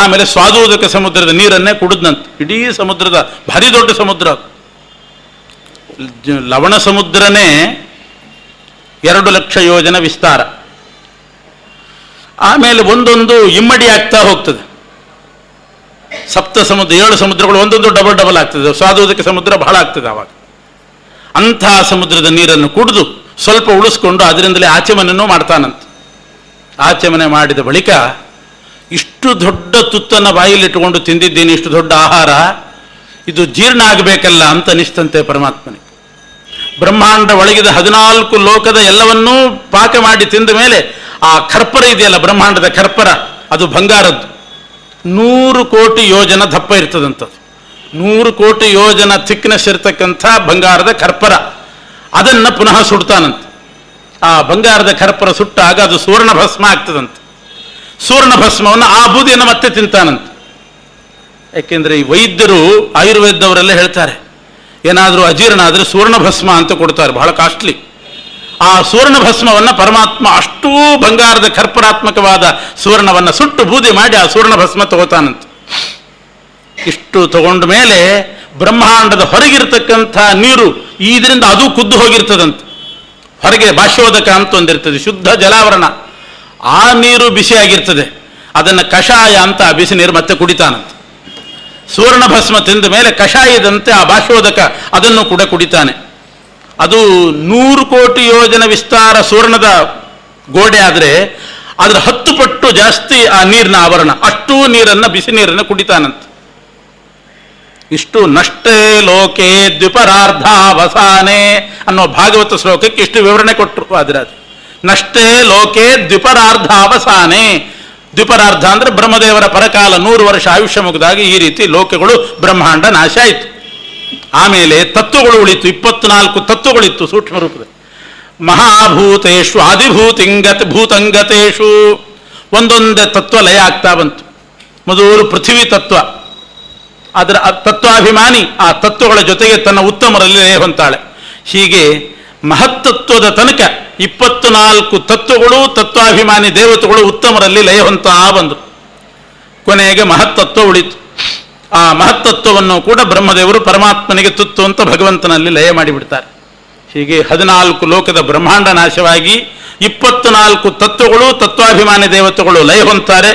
ಆಮೇಲೆ ಸ್ವಾದೋದಕ ಸಮುದ್ರದ ನೀರನ್ನೇ ಕುಡಿದ್ನಂತೆ. ಇಡೀ ಸಮುದ್ರದ ಭಾರಿ ದೊಡ್ಡ ಸಮುದ್ರ, ಲವಣ ಸಮುದ್ರನೇ 2 ಲಕ್ಷ ಯೋಜನ ವಿಸ್ತಾರ. ಆಮೇಲೆ ಒಂದೊಂದು ಇಮ್ಮಡಿ ಆಗ್ತಾ ಹೋಗ್ತದೆ. 7 ಸಮುದ್ರ 7 ಸಮುದ್ರಗಳು ಒಂದೊಂದು ಡಬಲ್ ಆಗ್ತದೆ. ಸ್ವಾದೋದಕ ಸಮುದ್ರ ಬಹಳ ಆಗ್ತದೆ. ಆವಾಗ ಅಂಥ ಸಮುದ್ರದ ನೀರನ್ನು ಕುಡಿದು ಸ್ವಲ್ಪ ಉಳಿಸ್ಕೊಂಡು ಅದರಿಂದಲೇ ಆಚಮನನ್ನು ಮಾಡ್ತಾನಂತೆ. ಆಚಮನೆ ಮಾಡಿದ ಬಳಿಕ ಇಷ್ಟು ದೊಡ್ಡ ತುತ್ತನ್ನು ಬಾಯಿಲಿಟ್ಟುಕೊಂಡು ತಿಂದಿದ್ದೀನಿ, ಇಷ್ಟು ದೊಡ್ಡ ಆಹಾರ, ಇದು ಜೀರ್ಣ ಆಗಬೇಕಲ್ಲ ಅಂತ ಅನಿಸ್ತಂತೆ ಪರಮಾತ್ಮನಿಗೆ. ಬ್ರಹ್ಮಾಂಡ ಒಳಗಿದ 14 ಲೋಕದ ಎಲ್ಲವನ್ನೂ ಪಾಕ ಮಾಡಿ ತಿಂದ ಮೇಲೆ ಆ ಖರ್ಪರ ಇದೆಯಲ್ಲ, ಬ್ರಹ್ಮಾಂಡದ ಖರ್ಪರ, ಅದು ಬಂಗಾರದ್ದು. 100 ಕೋಟಿ ಯೋಜನ ದಪ್ಪ ಇರ್ತದಂಥದ್ದು. 100 ಕೋಟಿ ಯೋಜನ ಥಿಕ್ನೆಸ್ ಇರ್ತಕ್ಕಂಥ ಬಂಗಾರದ ಖರ್ಪರ, ಅದನ್ನು ಪುನಃ ಸುಡ್ತಾನಂತೆ. ಆ ಬಂಗಾರದ ಖರ್ಪರ ಸುಟ್ಟಾಗ ಅದು ಸುವರ್ಣ ಭಸ್ಮ ಆಗ್ತದಂತೆ. ಸುವರ್ಣ ಭಸ್ಮವನ್ನು ಆ ಬೂದಿಯನ್ನು ಮತ್ತೆ ತಿಂತಾನಂತೆ. ಯಾಕೆಂದರೆ ಈ ವೈದ್ಯರು ಆಯುರ್ವೇದದವರೆಲ್ಲ ಹೇಳ್ತಾರೆ, ಏನಾದರೂ ಅಜೀರ್ಣ ಆದರೆ ಸುವರ್ಣ ಭಸ್ಮ ಅಂತ ಕೊಡ್ತಾರೆ, ಬಹಳ ಕಾಸ್ಟ್ಲಿ. ಆ ಸುವರ್ಣ ಭಸ್ಮವನ್ನು ಪರಮಾತ್ಮ ಅಷ್ಟೂ ಬಂಗಾರದ ಖರ್ಪರಾತ್ಮಕವಾದ ಸುವರ್ಣವನ್ನು ಸುಟ್ಟು ಬೂದಿ ಮಾಡಿ ಆ ಸುವರ್ಣ ಭಸ್ಮ ತಗೋತಾನಂತೆ. ಇಷ್ಟು ತಗೊಂಡ ಮೇಲೆ ಬ್ರಹ್ಮಾಂಡದ ಹೊರಗಿರ್ತಕ್ಕಂಥ ನೀರು ಇದರಿಂದ ಅದು ಕುದ್ದು ಹೋಗಿರ್ತದಂತೆ. ಹೊರಗೆ ಬಾಷ್ಯೋದಕ ಅಂತ ಒಂದಿರ್ತದೆ, ಶುದ್ಧ ಜಲಾವರಣ, ಆ ನೀರು ಬಿಸಿಯಾಗಿರ್ತದೆ. ಅದನ್ನು ಕಷಾಯ ಅಂತ ಆ ಬಿಸಿ ನೀರು ಮತ್ತೆ ಕುಡಿತಾನಂತೆ. ಸುವರ್ಣ ಭಸ್ಮ ತಿಂದ ಮೇಲೆ ಕಷಾಯದಂತೆ ಆ ಬಾಷ್ಯೋದಕ ಅದನ್ನು ಕೂಡ ಕುಡಿತಾನೆ. ಅದು 100 ಕೋಟಿ ಯೋಜನ ವಿಸ್ತಾರ ಸುವರ್ಣದ ಗೋಡೆ ಆದರೆ ಅದರ 10 ಪಟ್ಟು ಜಾಸ್ತಿ ಆ ನೀರಿನ ಆವರಣ. ಅಷ್ಟೂ ನೀರನ್ನು, ಬಿಸಿ ನೀರನ್ನು ಕುಡಿತಾನಂತೆ. ಇಷ್ಟು ನಷ್ಟೇ ಲೋಕೆ ದ್ವಿಪರಾರ್ಧಾವಸಾನೆ ಅನ್ನೋ ಭಾಗವತ ಶ್ಲೋಕಕ್ಕೆ ಇಷ್ಟು ವಿವರಣೆ ಕೊಟ್ಟರು ವಾದಿರಾಜ. ನಷ್ಟೇ ಲೋಕೆ ದ್ವಿಪರಾರ್ಧಾವಸಾನೆ. ದ್ವಿಪರಾರ್ಧ ಅಂದರೆ ಬ್ರಹ್ಮದೇವರ ಪರಕಾಲ 100 ವರ್ಷ ಆಯುಷ್ಯ ಮುಗಿದಾಗ ಈ ರೀತಿ ಲೋಕಗಳು ಬ್ರಹ್ಮಾಂಡ ನಾಶ ಆಯಿತು. ಆಮೇಲೆ ತತ್ವಗಳು ಉಳಿತು, 24 ತತ್ವಗಳಿತ್ತು ಸೂಕ್ಷ್ಮ ರೂಪದಲ್ಲಿ. ಮಹಾಭೂತೇಶು ಭೂತಂಗತೇಶು ಒಂದೊಂದೇ ತತ್ವ ಲಯ ಆಗ್ತಾ ಬಂತು. ಮೊದಲು ಪೃಥ್ವಿ ತತ್ವ, ಅದರ ತತ್ವಾಭಿಮಾನಿ ಆ ತತ್ವಗಳ ಜೊತೆಗೆ ತನ್ನ ಉತ್ತಮರಲ್ಲಿ ಲಯ ಹೊಂತಾಳೆ. ಹೀಗೆ ಮಹತ್ತತ್ವದ ತನಕ 24 ತತ್ವಗಳು, ತತ್ವಾಭಿಮಾನಿ ದೇವತೆಗಳು ಉತ್ತಮರಲ್ಲಿ ಲಯ ಹೊಂತಾ ಬಂದರು. ಕೊನೆಗೆ ಮಹತ್ತತ್ವ ಉಳಿತು. ಆ ಮಹತ್ತತ್ವವನ್ನು ಕೂಡ ಬ್ರಹ್ಮದೇವರು ಪರಮಾತ್ಮನಿಗೆ ತುತ್ತು ಅಂತ ಭಗವಂತನಲ್ಲಿ ಲಯ ಮಾಡಿಬಿಡ್ತಾರೆ. ಹೀಗೆ 14 ಲೋಕದ ಬ್ರಹ್ಮಾಂಡ ನಾಶವಾಗಿ 24 ತತ್ವಗಳು, ತತ್ವಾಭಿಮಾನಿ ದೇವತೆಗಳು ಲಯ ಹೊಂತಾರೆ.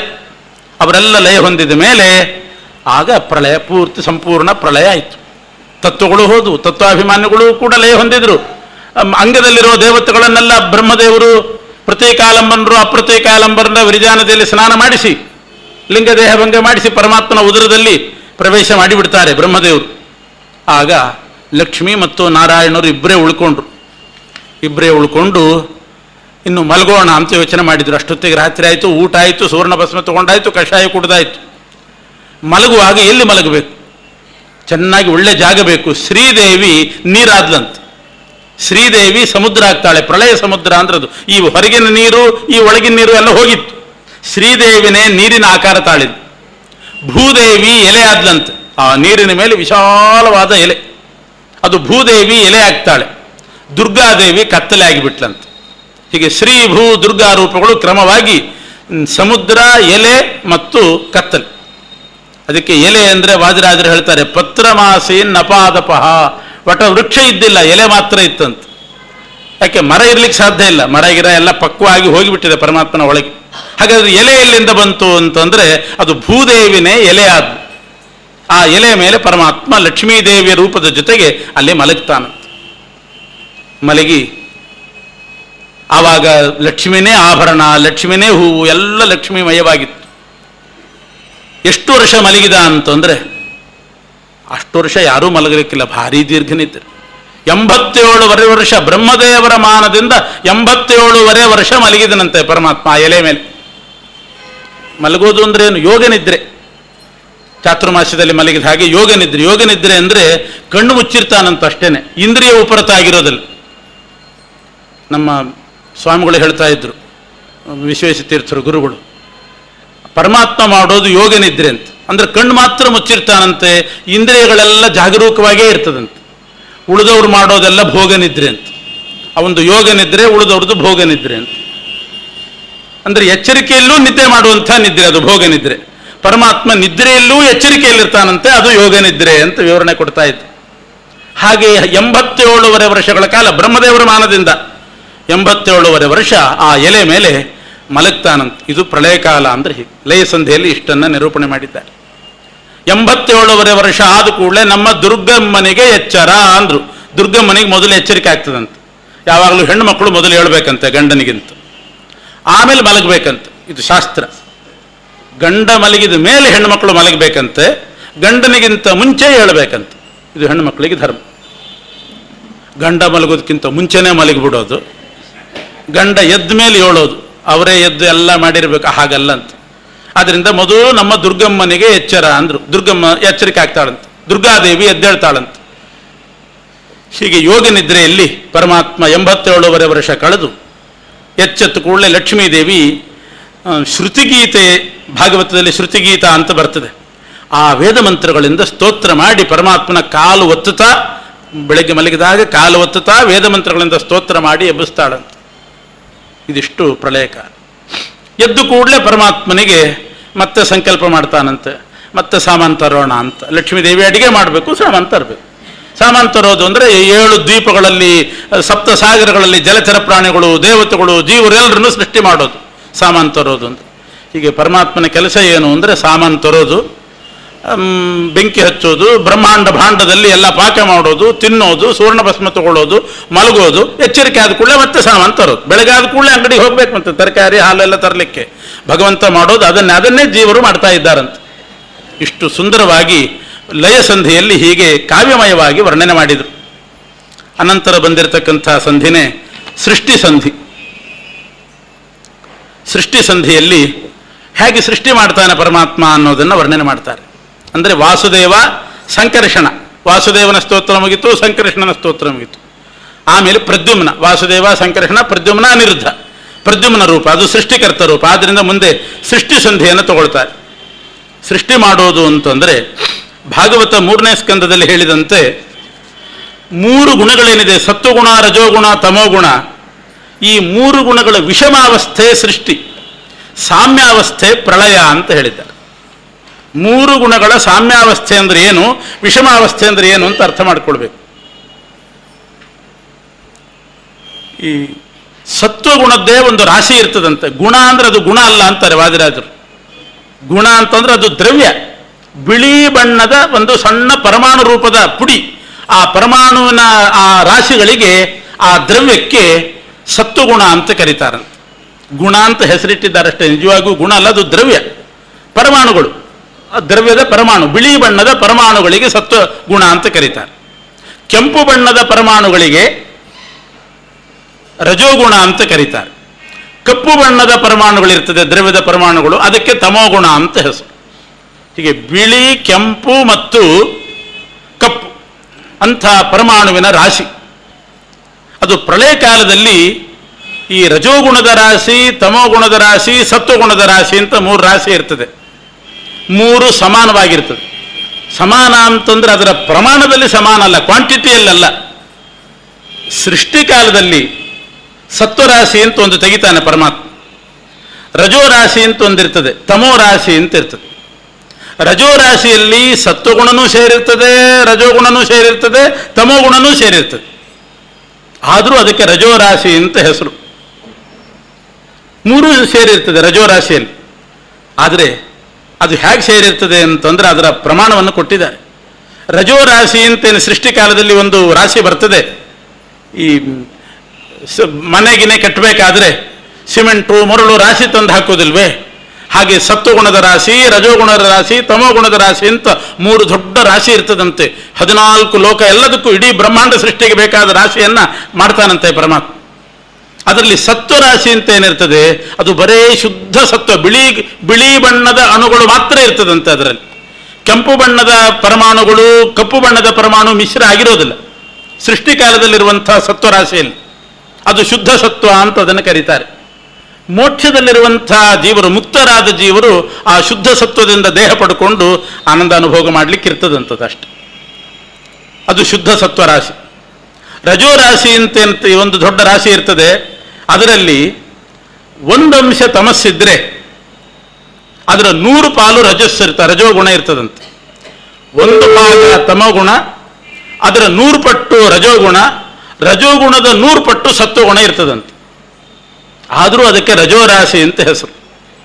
ಅವರೆಲ್ಲ ಲಯ ಹೊಂದಿದ ಮೇಲೆ ಆಗ ಪ್ರಳಯ, ಪೂರ್ತಿ ಸಂಪೂರ್ಣ ಪ್ರಳಯ ಆಯಿತು. ತತ್ವಗಳು ಹೋದವು, ತತ್ವಾಭಿಮಾನಿಗಳು ಕೂಡ ಲಯ ಹೊಂದಿದ್ರು. ಅಂಗದಲ್ಲಿರುವ ದೇವತೆಗಳನ್ನೆಲ್ಲ ಬ್ರಹ್ಮದೇವರು ಪ್ರತೀಕಾಲಂಬನರು ಅಪ್ರತೀಕಾಲಂಬರನ್ನ ವಿರಿಜಾನದಲ್ಲಿ ಸ್ನಾನ ಮಾಡಿಸಿ ಲಿಂಗದೇಹ ಭಂಗ ಮಾಡಿಸಿ ಪರಮಾತ್ಮನ ಉದರದಲ್ಲಿ ಪ್ರವೇಶ ಮಾಡಿಬಿಡ್ತಾರೆ ಬ್ರಹ್ಮದೇವರು. ಆಗ ಲಕ್ಷ್ಮಿ ಮತ್ತು ನಾರಾಯಣರು ಇಬ್ಬರೇ ಉಳ್ಕೊಂಡು ಇನ್ನು ಮಲಗೋಣ ಅಂತ ಯೋಚನೆ ಮಾಡಿದರು. ಅಷ್ಟೊತ್ತಿಗೆ ರಾತ್ರಿ ಆಯಿತು, ಊಟ ಆಯಿತು, ಸುವರ್ಣ ಭಸ್ಮ ತಗೊಂಡಾಯಿತು, ಕಷಾಯ ಕುಡ್ದಾಯಿತು. ಮಲಗುವಾಗ ಎಲ್ಲಿ ಮಲಗಬೇಕು? ಚೆನ್ನಾಗಿ ಒಳ್ಳೆ ಜಾಗ ಬೇಕು. ಶ್ರೀದೇವಿ ನೀರಾದ್ಲಂತೆ. ಶ್ರೀದೇವಿ ಸಮುದ್ರ ಆಗ್ತಾಳೆ. ಪ್ರಳಯ ಸಮುದ್ರ ಅಂದ್ರದು ಈ ಹೊರಗಿನ ನೀರು, ಈ ಒಳಗಿನ ನೀರು ಎಲ್ಲ ಹೋಗಿತ್ತು. ಶ್ರೀದೇವಿನೇ ನೀರಿನ ಆಕಾರ ತಾಳಿದ್ದು, ಭೂದೇವಿ ಎಲೆ ಆದ್ಲಂತೆ. ಆ ನೀರಿನ ಮೇಲೆ ವಿಶಾಲವಾದ ಎಲೆ, ಅದು ಭೂದೇವಿ ಎಲೆ ಆಗ್ತಾಳೆ, ದುರ್ಗಾದೇವಿ ಕತ್ತಲೆ ಆಗಿಬಿಟ್ಲಂತೆ. ಹೀಗೆ ಶ್ರೀ ಭೂ ದುರ್ಗಾ ರೂಪಗಳು ಕ್ರಮವಾಗಿ ಸಮುದ್ರ, ಎಲೆ ಮತ್ತು ಕತ್ತಲೆ. ಅದಕ್ಕೆ ಎಲೆ ಅಂದರೆ ವಾದಿರಾಜರು ಹೇಳ್ತಾರೆ, ಪತ್ರಮಾಸೀನ್ ನಪಾದಪಹ, ಒಟ್ಟ ವೃಕ್ಷ ಇದ್ದಿಲ್ಲ, ಎಲೆ ಮಾತ್ರ ಇತ್ತಂತ. ಯಾಕೆ ಮರ ಇರ್ಲಿಕ್ಕೆ ಸಾಧ್ಯ ಇಲ್ಲ, ಮರ ಗಿರ ಎಲ್ಲ ಪಕ್ವವಾಗಿ ಹೋಗಿಬಿಟ್ಟಿದೆ ಪರಮಾತ್ಮನ ಒಳಗೆ. ಹಾಗಾದ್ರೆ ಎಲೆ ಎಲ್ಲಿಂದ ಬಂತು ಅಂತಂದ್ರೆ ಅದು ಭೂದೇವಿನೇ ಎಲೆ ಆದ. ಆ ಎಲೆ ಮೇಲೆ ಪರಮಾತ್ಮ ಲಕ್ಷ್ಮೀದೇವಿಯ ರೂಪದ ಜೊತೆಗೆ ಅಲ್ಲಿ ಮಲಗ್ತಾನಂತ. ಮಲಗಿ ಆವಾಗ ಲಕ್ಷ್ಮಿನೇ ಆಭರಣ, ಲಕ್ಷ್ಮಿನೇ ಹೂವು, ಎಲ್ಲ ಲಕ್ಷ್ಮೀಮಯವಾಗಿತ್ತು. ಎಷ್ಟು ವರ್ಷ ಮಲಗಿದ ಅಂತಂದ್ರೆ ಅಷ್ಟು ವರ್ಷ ಯಾರೂ ಮಲಗಲಿಕ್ಕಿಲ್ಲ, ಭಾರೀ ದೀರ್ಘನಿದ್ರೆ. 87 ವರ್ಷ ಬ್ರಹ್ಮದೇವರ ಮಾನದಿಂದ 87 ವರ್ಷ ಮಲಗಿದನಂತೆ ಪರಮಾತ್ಮ ಆ ಎಲೆ ಮೇಲೆ. ಮಲಗೋದು ಅಂದ್ರೆ ಏನು? ಯೋಗನಿದ್ರೆ. ಚಾತುರ್ಮಾಸ್ಯದಲ್ಲಿ ಮಲಗಿದ ಹಾಗೆ ಯೋಗನಿದ್ರೆ. ಯೋಗನಿದ್ರೆ ಅಂದ್ರೆ ಕಣ್ಣು ಮುಚ್ಚಿರ್ತಾನಂತ ಅಷ್ಟೇನೆ, ಇಂದ್ರಿಯ ಉಪರತ ಆಗಿರೋದಿಲ್ಲ. ನಮ್ಮ ಸ್ವಾಮಿಗಳು ಹೇಳ್ತಾ ಇದ್ರು, ವಿಶ್ವೇಶತೀರ್ಥರು ಗುರುಗಳು, ಪರಮಾತ್ಮ ಮಾಡೋದು ಯೋಗನಿದ್ರೆ ಅಂತ. ಅಂದ್ರೆ ಕಣ್ಣು ಮಾತ್ರ ಮುಚ್ಚಿರ್ತಾನಂತೆ, ಇಂದ್ರಿಯಗಳೆಲ್ಲ ಜಾಗರೂಕವಾಗೇ ಇರ್ತದಂತೆ. ಉಳಿದವ್ರು ಮಾಡೋದೆಲ್ಲ ಭೋಗನಿದ್ರೆ ಅಂತ. ಅವೊಂದು ಯೋಗನಿದ್ರೆ, ಉಳಿದವ್ರದ್ದು ಭೋಗನಿದ್ರೆ ಅಂತ. ಅಂದ್ರೆ ಎಚ್ಚರಿಕೆಯಲ್ಲೂ ನಿದ್ದೆ ಮಾಡುವಂಥ ನಿದ್ರೆ, ಅದು ಭೋಗನಿದ್ರೆ. ಪರಮಾತ್ಮ ನಿದ್ರೆಯಲ್ಲೂ ಎಚ್ಚರಿಕೆಯಲ್ಲಿರ್ತಾನಂತೆ, ಅದು ಯೋಗನಿದ್ರೆ ಅಂತ ವಿವರಣೆ ಕೊಡ್ತಾ ಇತ್ತು. ಹಾಗೆ 87 ವರ್ಷಗಳ ಕಾಲ ಬ್ರಹ್ಮದೇವರ ಮಾನದಿಂದ 87 ವರ್ಷ ಆ ಎಲೆ ಮೇಲೆ ಮಲಗ್ತಾನಂತ. ಇದು ಪ್ರಳಯ ಕಾಲ ಅಂದ್ರೆ ಹೀಗೆ. ಲಯ ಸಂಧಿಯಲ್ಲಿ ಇಷ್ಟನ್ನ ನಿರೂಪಣೆ ಮಾಡಿದ್ದಾರೆ. 87 ವರ್ಷ ಆದ ಕೂಡಲೇ ನಮ್ಮ ದುರ್ಗಮ್ಮನಿಗೆ ಎಚ್ಚರ ಅಂದ್ರು. ದುರ್ಗಮ್ಮನಿಗೆ ಮೊದಲು ಎಚ್ಚರಿಕೆ ಆಗ್ತದಂತೆ. ಯಾವಾಗಲೂ ಹೆಣ್ಣು ಮಕ್ಕಳು ಮೊದಲು ಹೇಳ್ಬೇಕಂತೆ ಗಂಡನಿಗಿಂತ, ಆಮೇಲೆ ಮಲಗಬೇಕಂತೆ. ಇದು ಶಾಸ್ತ್ರ. ಗಂಡ ಮಲಗಿದ ಮೇಲೆ ಹೆಣ್ಣು ಮಕ್ಕಳು ಮಲಗಬೇಕಂತೆ, ಗಂಡನಿಗಿಂತ ಮುಂಚೆ ಹೇಳ್ಬೇಕಂತೆ. ಇದು ಹೆಣ್ಣು ಮಕ್ಕಳಿಗೆ ಧರ್ಮ. ಗಂಡ ಮಲಗೋದಕ್ಕಿಂತ ಮುಂಚೆನೇ ಮಲಗಿಬಿಡೋದು, ಗಂಡ ಎದ್ದ ಮೇಲೆ ಹೇಳೋದು, ಅವರೇ ಎದ್ದು ಎಲ್ಲ ಮಾಡಿರ್ಬೇಕು, ಹಾಗಲ್ಲ ಅಂತ. ಆದ್ರಿಂದ ಮೊದಲು ನಮ್ಮ ದುರ್ಗಮ್ಮನಿಗೆ ಎಚ್ಚರ ಅಂದ್ರು. ದುರ್ಗಮ್ಮ ಎಚ್ಚರಿಕೆ ಆಗ್ತಾಳಂತೆ, ದುರ್ಗಾದೇವಿ ಎದ್ದೇಳ್ತಾಳಂತೆ. ಹೀಗೆ ಯೋಗ ನಿದ್ರೆಯಲ್ಲಿ ಪರಮಾತ್ಮ 87 ವರ್ಷ ಕಳೆದು ಎಚ್ಚೆತ್ತು ಕೂಡಲೇ ಲಕ್ಷ್ಮೀದೇವಿ ಶ್ರುತಿಗೀತೆ, ಭಾಗವತದಲ್ಲಿ ಶ್ರುತಿಗೀತ ಅಂತ ಬರ್ತದೆ, ಆ ವೇದ ಮಂತ್ರಗಳಿಂದ ಸ್ತೋತ್ರ ಮಾಡಿ ಪರಮಾತ್ಮನ ಕಾಲು ಒತ್ತುತ್ತಾ, ಬೆಳಗ್ಗೆ ಮಲಗಿದಾಗ ಕಾಲು ಒತ್ತುತ್ತಾ ವೇದ ಮಂತ್ರಗಳಿಂದ ಸ್ತೋತ್ರ ಮಾಡಿ ಎಬ್ಬಿಸ್ತಾಳಂತೆ. ಇದಿಷ್ಟು ಪ್ರಳಯ ಕಾಲ. ಎದ್ದು ಕೂಡಲೇ ಪರಮಾತ್ಮನಿಗೆ ಮತ್ತೆ ಸಂಕಲ್ಪ ಮಾಡ್ತಾನಂತೆ, ಮತ್ತೆ ಸಾಮಾನು ತರೋಣ ಅಂತ. ಲಕ್ಷ್ಮೀದೇವಿ ಅಡಿಗೆ ಮಾಡಬೇಕು, ಸಾಮಾನು ತರಬೇಕು. ಸಾಮಾನು ತರೋದು ಅಂದರೆ 7 ದ್ವೀಪಗಳಲ್ಲಿ, 7 ಸಾಗರಗಳಲ್ಲಿ ಜಲಚರ ಪ್ರಾಣಿಗಳು, ದೇವತೆಗಳು, ಜೀವರೆಲ್ಲರನ್ನು ಸೃಷ್ಟಿ ಮಾಡೋದು ಸಾಮಾನು ತರೋದು ಅಂತ. ಹೀಗೆ ಪರಮಾತ್ಮನ ಕೆಲಸ ಏನು ಅಂದರೆ ಸಾಮಾನು ತರೋದು, ಬೆಂಕಿ ಹಚ್ಚೋದು, ಬ್ರಹ್ಮಾಂಡ ಭಾಂಡದಲ್ಲಿ ಎಲ್ಲ ಪಾಕ ಮಾಡೋದು, ತಿನ್ನೋದು, ಸುವರ್ಣ ಭಸ್ಮ ತಗೊಳ್ಳೋದು, ಮಲಗೋದು, ಎಚ್ಚರಿಕೆ ಆದ ಕೂಡಲೇ ಮತ್ತೆ ಸಾಮಾನು ತರೋದು. ಬೆಳಗ್ಗೆ ಆದ ಕೂಡಲೇ ಅಂಗಡಿಗೆ ಹೋಗ್ಬೇಕು ಮತ್ತೆ ತರಕಾರಿ ಹಾಲೆಲ್ಲ ತರಲಿಕ್ಕೆ. ಭಗವಂತ ಮಾಡೋದು ಅದನ್ನೇ ಜೀವರು ಮಾಡ್ತಾ ಇದ್ದಾರಂತೆ. ಇಷ್ಟು ಸುಂದರವಾಗಿ ಲಯ ಸಂಧಿಯಲ್ಲಿ ಹೀಗೆ ಕಾವ್ಯಮಯವಾಗಿ ವರ್ಣನೆ ಮಾಡಿದರು. ಅನಂತರ ಬಂದಿರತಕ್ಕಂಥ ಸಂಧಿನೇ ಸೃಷ್ಟಿ ಸಂಧಿ. ಸೃಷ್ಟಿ ಸಂಧಿಯಲ್ಲಿ ಹೇಗೆ ಸೃಷ್ಟಿ ಮಾಡ್ತಾನೆ ಪರಮಾತ್ಮ ಅನ್ನೋದನ್ನು ವರ್ಣನೆ ಮಾಡ್ತಾರೆ. ಅಂದರೆ ವಾಸುದೇವ ಸಂಕರ್ಷಣ, ವಾಸುದೇವನ ಸ್ತೋತ್ರ ಮುಗಿತು, ಸಂಕರ್ಷಣನ ಸ್ತೋತ್ರ ಮುಗಿತು. ಆಮೇಲೆ ಪ್ರದ್ಯುಮ್ನ, ವಾಸುದೇವ ಸಂಕರ್ಷಣ ಪ್ರದ್ಯುಮ್ನ ಅನಿರುದ್ಧ, ಪ್ರದ್ಯುಮ್ನ ರೂಪ ಅದು ಸೃಷ್ಟಿಕರ್ತ ರೂಪ. ಆದ್ದರಿಂದ ಮುಂದೆ ಸೃಷ್ಟಿ ಸಂಧಿಯನ್ನು ತಗೊಳ್ತಾರೆ. ಸೃಷ್ಟಿ ಮಾಡೋದು ಅಂತಂದರೆ ಭಾಗವತ 3ನೇ ಸ್ಕಂದದಲ್ಲಿ ಹೇಳಿದಂತೆ 3 ಗುಣಗಳೇನಿದೆ, ಸತ್ವಗುಣ, ರಜೋಗುಣ, ತಮೋಗುಣ, ಈ 3 ಗುಣಗಳ ವಿಷಮಾವಸ್ಥೆ ಸೃಷ್ಟಿ, ಸಾಮ್ಯಾವಸ್ಥೆ ಪ್ರಳಯ ಅಂತ ಹೇಳಿದ್ದಾರೆ. 3 ಗುಣಗಳ ಸಾಮ್ಯಾವಸ್ಥೆ ಅಂದ್ರೆ ಏನು, ವಿಷಮಾವಸ್ಥೆ ಅಂದ್ರೆ ಏನು ಅಂತ ಅರ್ಥ ಮಾಡ್ಕೊಳ್ಬೇಕು. ಈ ಸತ್ವಗುಣದ್ದೇ ಒಂದು ರಾಶಿ ಇರ್ತದಂತೆ. ಗುಣ ಅಂದ್ರೆ ಅದು ಗುಣ ಅಲ್ಲ ಅಂತಾರೆ ವಾದಿರಾಜರು. ಗುಣ ಅಂತಂದ್ರೆ ಅದು ದ್ರವ್ಯ, ಬಿಳಿ ಬಣ್ಣದ ಒಂದು ಸಣ್ಣ ಪರಮಾಣು ರೂಪದ ಪುಡಿ. ಆ ಪರಮಾಣುವಿನ ಆ ರಾಶಿಗಳಿಗೆ, ಆ ದ್ರವ್ಯಕ್ಕೆ ಸತ್ವಗುಣ ಅಂತ ಕರೀತಾರಂತೆ. ಗುಣ ಅಂತ ಹೆಸರಿಟ್ಟಿದ್ದಾರಷ್ಟೇ, ನಿಜವಾಗೂ ಗುಣ ಅಲ್ಲ, ಅದು ದ್ರವ್ಯ, ಪರಮಾಣುಗಳು, ದ್ರವ್ಯದ ಪರಮಾಣು, ಬಿಳಿ ಬಣ್ಣದ ಪರಮಾಣುಗಳಿಗೆ ಸತ್ವ ಗುಣ ಅಂತ ಕರೀತಾರೆ. ಕೆಂಪು ಬಣ್ಣದ ಪರಮಾಣುಗಳಿಗೆ ರಜೋಗುಣ ಅಂತ ಕರೀತಾರೆ. ಕಪ್ಪು ಬಣ್ಣದ ಪರಮಾಣುಗಳಿರ್ತದೆ, ದ್ರವ್ಯದ ಪರಮಾಣುಗಳು, ಅದಕ್ಕೆ ತಮೋಗುಣ ಅಂತ ಹೆಸರು. ಹೀಗೆ ಬಿಳಿ, ಕೆಂಪು ಮತ್ತು ಕಪ್ಪು ಅಂಥ ಪರಮಾಣುವಿನ ರಾಶಿ ಅದು ಪ್ರಳಯ ಕಾಲದಲ್ಲಿ ಈ ರಜೋಗುಣದ ರಾಶಿ, ತಮೋಗುಣದ ರಾಶಿ, ಸತ್ವಗುಣದ ರಾಶಿ ಅಂತ 3 ರಾಶಿ ಇರ್ತದೆ. 3 ಸಮಾನವಾಗಿರ್ತದೆ. ಸಮಾನ ಅಂತಂದ್ರೆ ಅದರ ಪ್ರಮಾಣದಲ್ಲಿ ಸಮಾನ ಅಲ್ಲ, ಕ್ವಾಂಟಿಟಿಯಲ್ಲ. ಸೃಷ್ಟಿಕಾಲದಲ್ಲಿ ಸತ್ವರಾಶಿ ಅಂತ ಒಂದು ತೆಗಿತಾನೆ ಪರಮಾತ್ಮ, ರಜೋರಾಶಿ ಅಂತ ಒಂದಿರ್ತದೆ, ತಮೋ ರಾಶಿ ಅಂತ ಇರ್ತದೆ. ರಜೋರಾಶಿಯಲ್ಲಿ ಸತ್ವಗುಣನೂ ಸೇರಿರ್ತದೆ, ರಜೋಗುಣನೂ ಸೇರಿರ್ತದೆ, ತಮೋಗುಣನೂ ಸೇರಿರ್ತದೆ. ಆದರೂ ಅದಕ್ಕೆ ರಜೋರಾಶಿ ಅಂತ ಹೆಸರು. 3 ಸೇರಿರ್ತದೆ ರಜೋರಾಶಿಯಲ್ಲಿ. ಆದರೆ ಅದು ಹೇಗೆ ಸೇರಿರ್ತದೆ ಅಂತಂದ್ರೆ ಅದರ ಪ್ರಮಾಣವನ್ನು ಕೊಟ್ಟಿದ್ದಾರೆ. ರಜೋರಾಶಿ ಅಂತೇನು ಸೃಷ್ಟಿಕಾಲದಲ್ಲಿ ಒಂದು ರಾಶಿ ಬರ್ತದೆ. ಈ ಮನೆಗಿನೇ ಕಟ್ಟಬೇಕಾದ್ರೆ ಸಿಮೆಂಟು ಮರಳು ರಾಶಿ ತಂದು ಹಾಕೋದಿಲ್ವೇ, ಹಾಗೆ ಸತ್ವಗುಣದ ರಾಶಿ, ರಜೋಗುಣದ ರಾಶಿ, ತಮೋಗುಣದ ರಾಶಿ ಅಂತ 3 ದೊಡ್ಡ ರಾಶಿ ಇರ್ತದಂತೆ. 14 ಲೋಕ ಎಲ್ಲದಕ್ಕೂ ಇಡೀ ಬ್ರಹ್ಮಾಂಡ ಸೃಷ್ಟಿಗೆ ಬೇಕಾದ ರಾಶಿಯನ್ನ ಮಾಡ್ತಾನಂತೆ ಪರಮಾತ್ಮ. ಅದರಲ್ಲಿ ಸತ್ವರಾಶಿ ಅಂತ ಏನಿರ್ತದೆ ಅದು ಬರೇ ಶುದ್ಧ ಸತ್ವ, ಬಿಳಿ ಬಣ್ಣದ ಅಣುಗಳು ಮಾತ್ರ ಇರ್ತದಂತೆ. ಅದರಲ್ಲಿ ಕೆಂಪು ಬಣ್ಣದ ಪರಮಾಣುಗಳು, ಕಪ್ಪು ಬಣ್ಣದ ಪರಮಾಣು ಮಿಶ್ರ ಆಗಿರೋದಿಲ್ಲ ಸೃಷ್ಟಿಕಾಲದಲ್ಲಿರುವಂತಹ ಸತ್ವರಾಶಿಯಲ್ಲಿ. ಅದು ಶುದ್ಧ ಸತ್ವ ಅಂತ ಅದನ್ನು ಕರೀತಾರೆ. ಮೋಕ್ಷದಲ್ಲಿರುವಂತಹ ಜೀವರು, ಮುಕ್ತರಾದ ಜೀವರು ಆ ಶುದ್ಧ ಸತ್ವದಿಂದ ದೇಹ ಪಡ್ಕೊಂಡು ಆನಂದ ಅನುಭೋಗ ಮಾಡಲಿಕ್ಕೆ ಇರ್ತದಂಥದ್ದು ಅಷ್ಟೆ. ಅದು ಶುದ್ಧ ಸತ್ವ ರಾಶಿ. ರಜೋರಾಶಿ ಅಂತ ಒಂದು ದೊಡ್ಡ ರಾಶಿ ಇರ್ತದೆ. ಅದರಲ್ಲಿ 1 ಅಂಶ ತಮಸ್ಸಿದ್ರೆ ಅದರ 100 ಪಾಲು ರಜೋಗುಣ ಇರ್ತದಂತೆ. 1 ಭಾಗ ತಮೋಗುಣ, ಅದರ 100 ಪಟ್ಟು ರಜೋಗುಣ, ರಜೋಗುಣದ 100 ಪಟ್ಟು ಸತ್ವಗುಣ ಇರ್ತದಂತೆ. ಆದರೂ ಅದಕ್ಕೆ ರಜೋರಾಶಿ ಅಂತ ಹೆಸರು.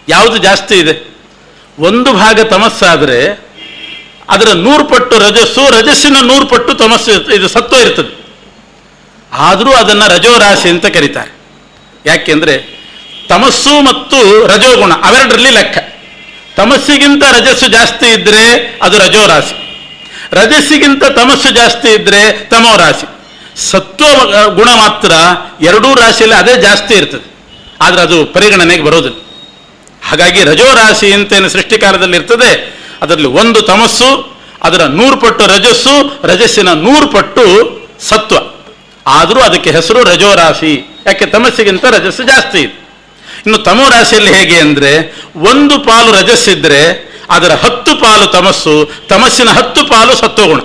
ಯಾವುದು ಜಾಸ್ತಿ ಇದೆ? 1 ಭಾಗ ತಮಸ್ಸಾದರೆ ಅದರ 100 ಪಟ್ಟು ರಜಸ್ಸು, ರಜಸ್ಸಿನ 100 ಪಟ್ಟು ತಮಸ್ಸು, ಇದು ಸತ್ವ ಇರ್ತದೆ. ಆದರೂ ಅದನ್ನು ರಜೋರಾಶಿ ಅಂತ ಕರೀತಾರೆ. ಯಾಕೆಂದರೆ ತಮಸ್ಸು ಮತ್ತು ರಜೋಗುಣ ಅವೆರಡರಲ್ಲಿ ಲೆಕ್ಕ. ತಮಸ್ಸಿಗಿಂತ ರಜಸ್ಸು ಜಾಸ್ತಿ ಇದ್ದರೆ ಅದು ರಜೋರಾಶಿ, ರಜಸ್ಸಿಗಿಂತ ತಮಸ್ಸು ಜಾಸ್ತಿ ಇದ್ದರೆ ತಮೋ ರಾಶಿ. ಸತ್ವ ಗುಣ ಮಾತ್ರ ಎರಡೂ ರಾಶಿಯಲ್ಲಿ ಅದೇ ಜಾಸ್ತಿ ಇರ್ತದೆ, ಆದರೆ ಅದು ಪರಿಗಣನೆಗೆ ಬರೋದಿಲ್ಲ. ಹಾಗಾಗಿ ರಜೋರಾಶಿ ಅಂತೇನು ಸೃಷ್ಟಿಕಾಲದಲ್ಲಿ ಇರ್ತದೆ ಅದರಲ್ಲಿ 1 ತಮಸ್ಸು, ಅದರ 100 ಪಟ್ಟು ರಜಸ್ಸು, ರಜಸ್ಸಿನ 100 ಪಟ್ಟು ಸತ್ವ. ಆದರೂ ಅದಕ್ಕೆ ಹೆಸರು ರಜೋರಾಶಿ. ಯಾಕೆ? ತಮಸ್ಸಿಗಿಂತ ರಜಸ್ಸು ಜಾಸ್ತಿ ಇದೆ. ಇನ್ನು ತಮೋ ರಾಶಿಯಲ್ಲಿ ಹೇಗೆ ಅಂದರೆ 1 ಪಾಲು ರಜಸ್ಸಿದ್ರೆ ಅದರ 10 ಪಾಲು ತಮಸ್ಸು, ತಮಸ್ಸಿನ 10 ಪಾಲು ಸತ್ವಗುಣ.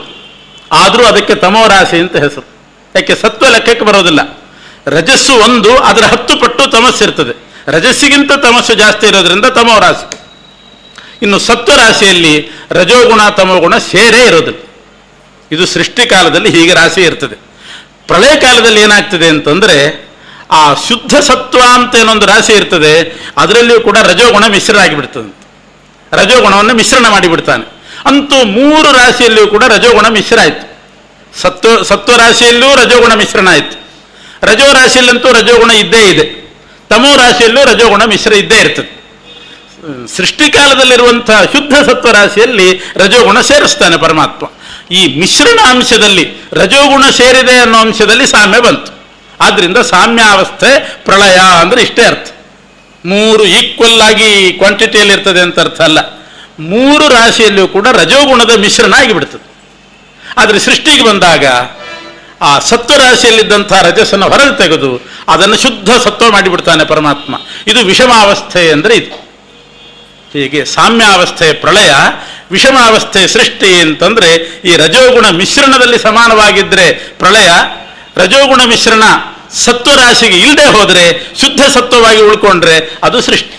ಆದರೂ ಅದಕ್ಕೆ ತಮೋ ರಾಶಿ ಅಂತ ಹೆಸರು. ಯಾಕೆ? ಸತ್ವ ಲೆಕ್ಕಕ್ಕೆ ಬರೋದಿಲ್ಲ. ರಜಸ್ಸು 1, ಅದರ 10 ಪಟ್ಟು ತಮಸ್ಸಿರ್ತದೆ. ರಜಸ್ಸಿಗಿಂತ ತಮಸ್ಸು ಜಾಸ್ತಿ ಇರೋದ್ರಿಂದ ತಮೋ ರಾಶಿ. ಇನ್ನು ಸತ್ವ ರಾಶಿಯಲ್ಲಿ ರಜೋಗುಣ ತಮೋಗುಣ ಸೇರೇ ಇರೋದಿಲ್ಲ. ಇದು ಸೃಷ್ಟಿಕಾಲದಲ್ಲಿ ಹೀಗೆ ರಾಶಿ ಇರ್ತದೆ. ಪ್ರಳಯ ಕಾಲದಲ್ಲಿ ಏನಾಗ್ತದೆ ಅಂತಂದರೆ ಆ ಶುದ್ಧ ಸತ್ವ ಅಂತ ಏನೊಂದು ರಾಶಿ ಇರ್ತದೆ, ಅದರಲ್ಲಿಯೂ ಕೂಡ ರಜೋಗುಣ ಮಿಶ್ರ ಆಗಿಬಿಡ್ತದೆ. ರಜೋಗುಣವನ್ನು ಮಿಶ್ರಣ ಮಾಡಿಬಿಡ್ತಾನೆ. ಅಂತೂ 3 ರಾಶಿಯಲ್ಲಿಯೂ ಕೂಡ ರಜೋಗುಣ ಮಿಶ್ರ ಆಯಿತು. ಸತ್ವ ರಾಶಿಯಲ್ಲೂ ರಜೋಗುಣ ಮಿಶ್ರಣ ಆಯಿತು. ರಜೋ ರಾಶಿಯಲ್ಲಂತೂ ರಜೋಗುಣ ಇದ್ದೇ ಇದೆ. ತಮೋ ರಾಶಿಯಲ್ಲೂ ರಜೋಗುಣ ಮಿಶ್ರ ಇದ್ದೇ ಇರ್ತದೆ. ಸೃಷ್ಟಿಕಾಲದಲ್ಲಿರುವಂತಹ ಶುದ್ಧ ಸತ್ವ ರಾಶಿಯಲ್ಲಿ ರಜೋಗುಣ ಸೇರಿಸ್ತಾನೆ ಪರಮಾತ್ಮ. ಈ ಮಿಶ್ರಣ ಅಂಶದಲ್ಲಿ ರಜೋಗುಣ ಸೇರಿದೆ ಅನ್ನೋ ಅಂಶದಲ್ಲಿ ಸಾಮ್ಯ ಬಂತು. ಆದ್ದರಿಂದ ಸಾಮ್ಯಾವಸ್ಥೆ ಪ್ರಳಯ ಅಂದರೆ ಇಷ್ಟೇ ಅರ್ಥ. 3 ಈಕ್ವಲ್ ಆಗಿ ಕ್ವಾಂಟಿಟಿಯಲ್ಲಿ ಇರ್ತದೆ ಅಂತ ಅರ್ಥ ಅಲ್ಲ. 3 ರಾಶಿಯಲ್ಲಿಯೂ ಕೂಡ ರಜೋಗುಣದ ಮಿಶ್ರಣ ಆಗಿಬಿಡ್ತದೆ. ಆದರೆ ಸೃಷ್ಟಿಗೆ ಬಂದಾಗ ಆ ಸತ್ವ ರಾಶಿಯಲ್ಲಿದ್ದಂಥ ರಜಸ್ಸನ್ನು ಹೊರಗೆ ತೆಗೆದು ಅದನ್ನು ಶುದ್ಧ ಸತ್ವ ಮಾಡಿಬಿಡ್ತಾನೆ ಪರಮಾತ್ಮ. ಇದು ವಿಷಮಾವಸ್ಥೆ ಅಂದರೆ ಇದು. ಹೀಗೆ ಸಾಮ್ಯಾವಸ್ಥೆ ಪ್ರಳಯ, ವಿಷಮಾವಸ್ಥೆ ಸೃಷ್ಟಿ ಅಂತಂದರೆ ಈ ರಜೋಗುಣ ಮಿಶ್ರಣದಲ್ಲಿ ಸಮಾನವಾಗಿದ್ದರೆ ಪ್ರಳಯ, ರಜೋಗುಣ ಮಿಶ್ರಣ ಸತ್ವರಾಶಿಗೆ ಇಲ್ಲದೆ ಹೋದರೆ ಶುದ್ಧ ಸತ್ವವಾಗಿ ಉಳ್ಕೊಂಡ್ರೆ ಅದು ಸೃಷ್ಟಿ.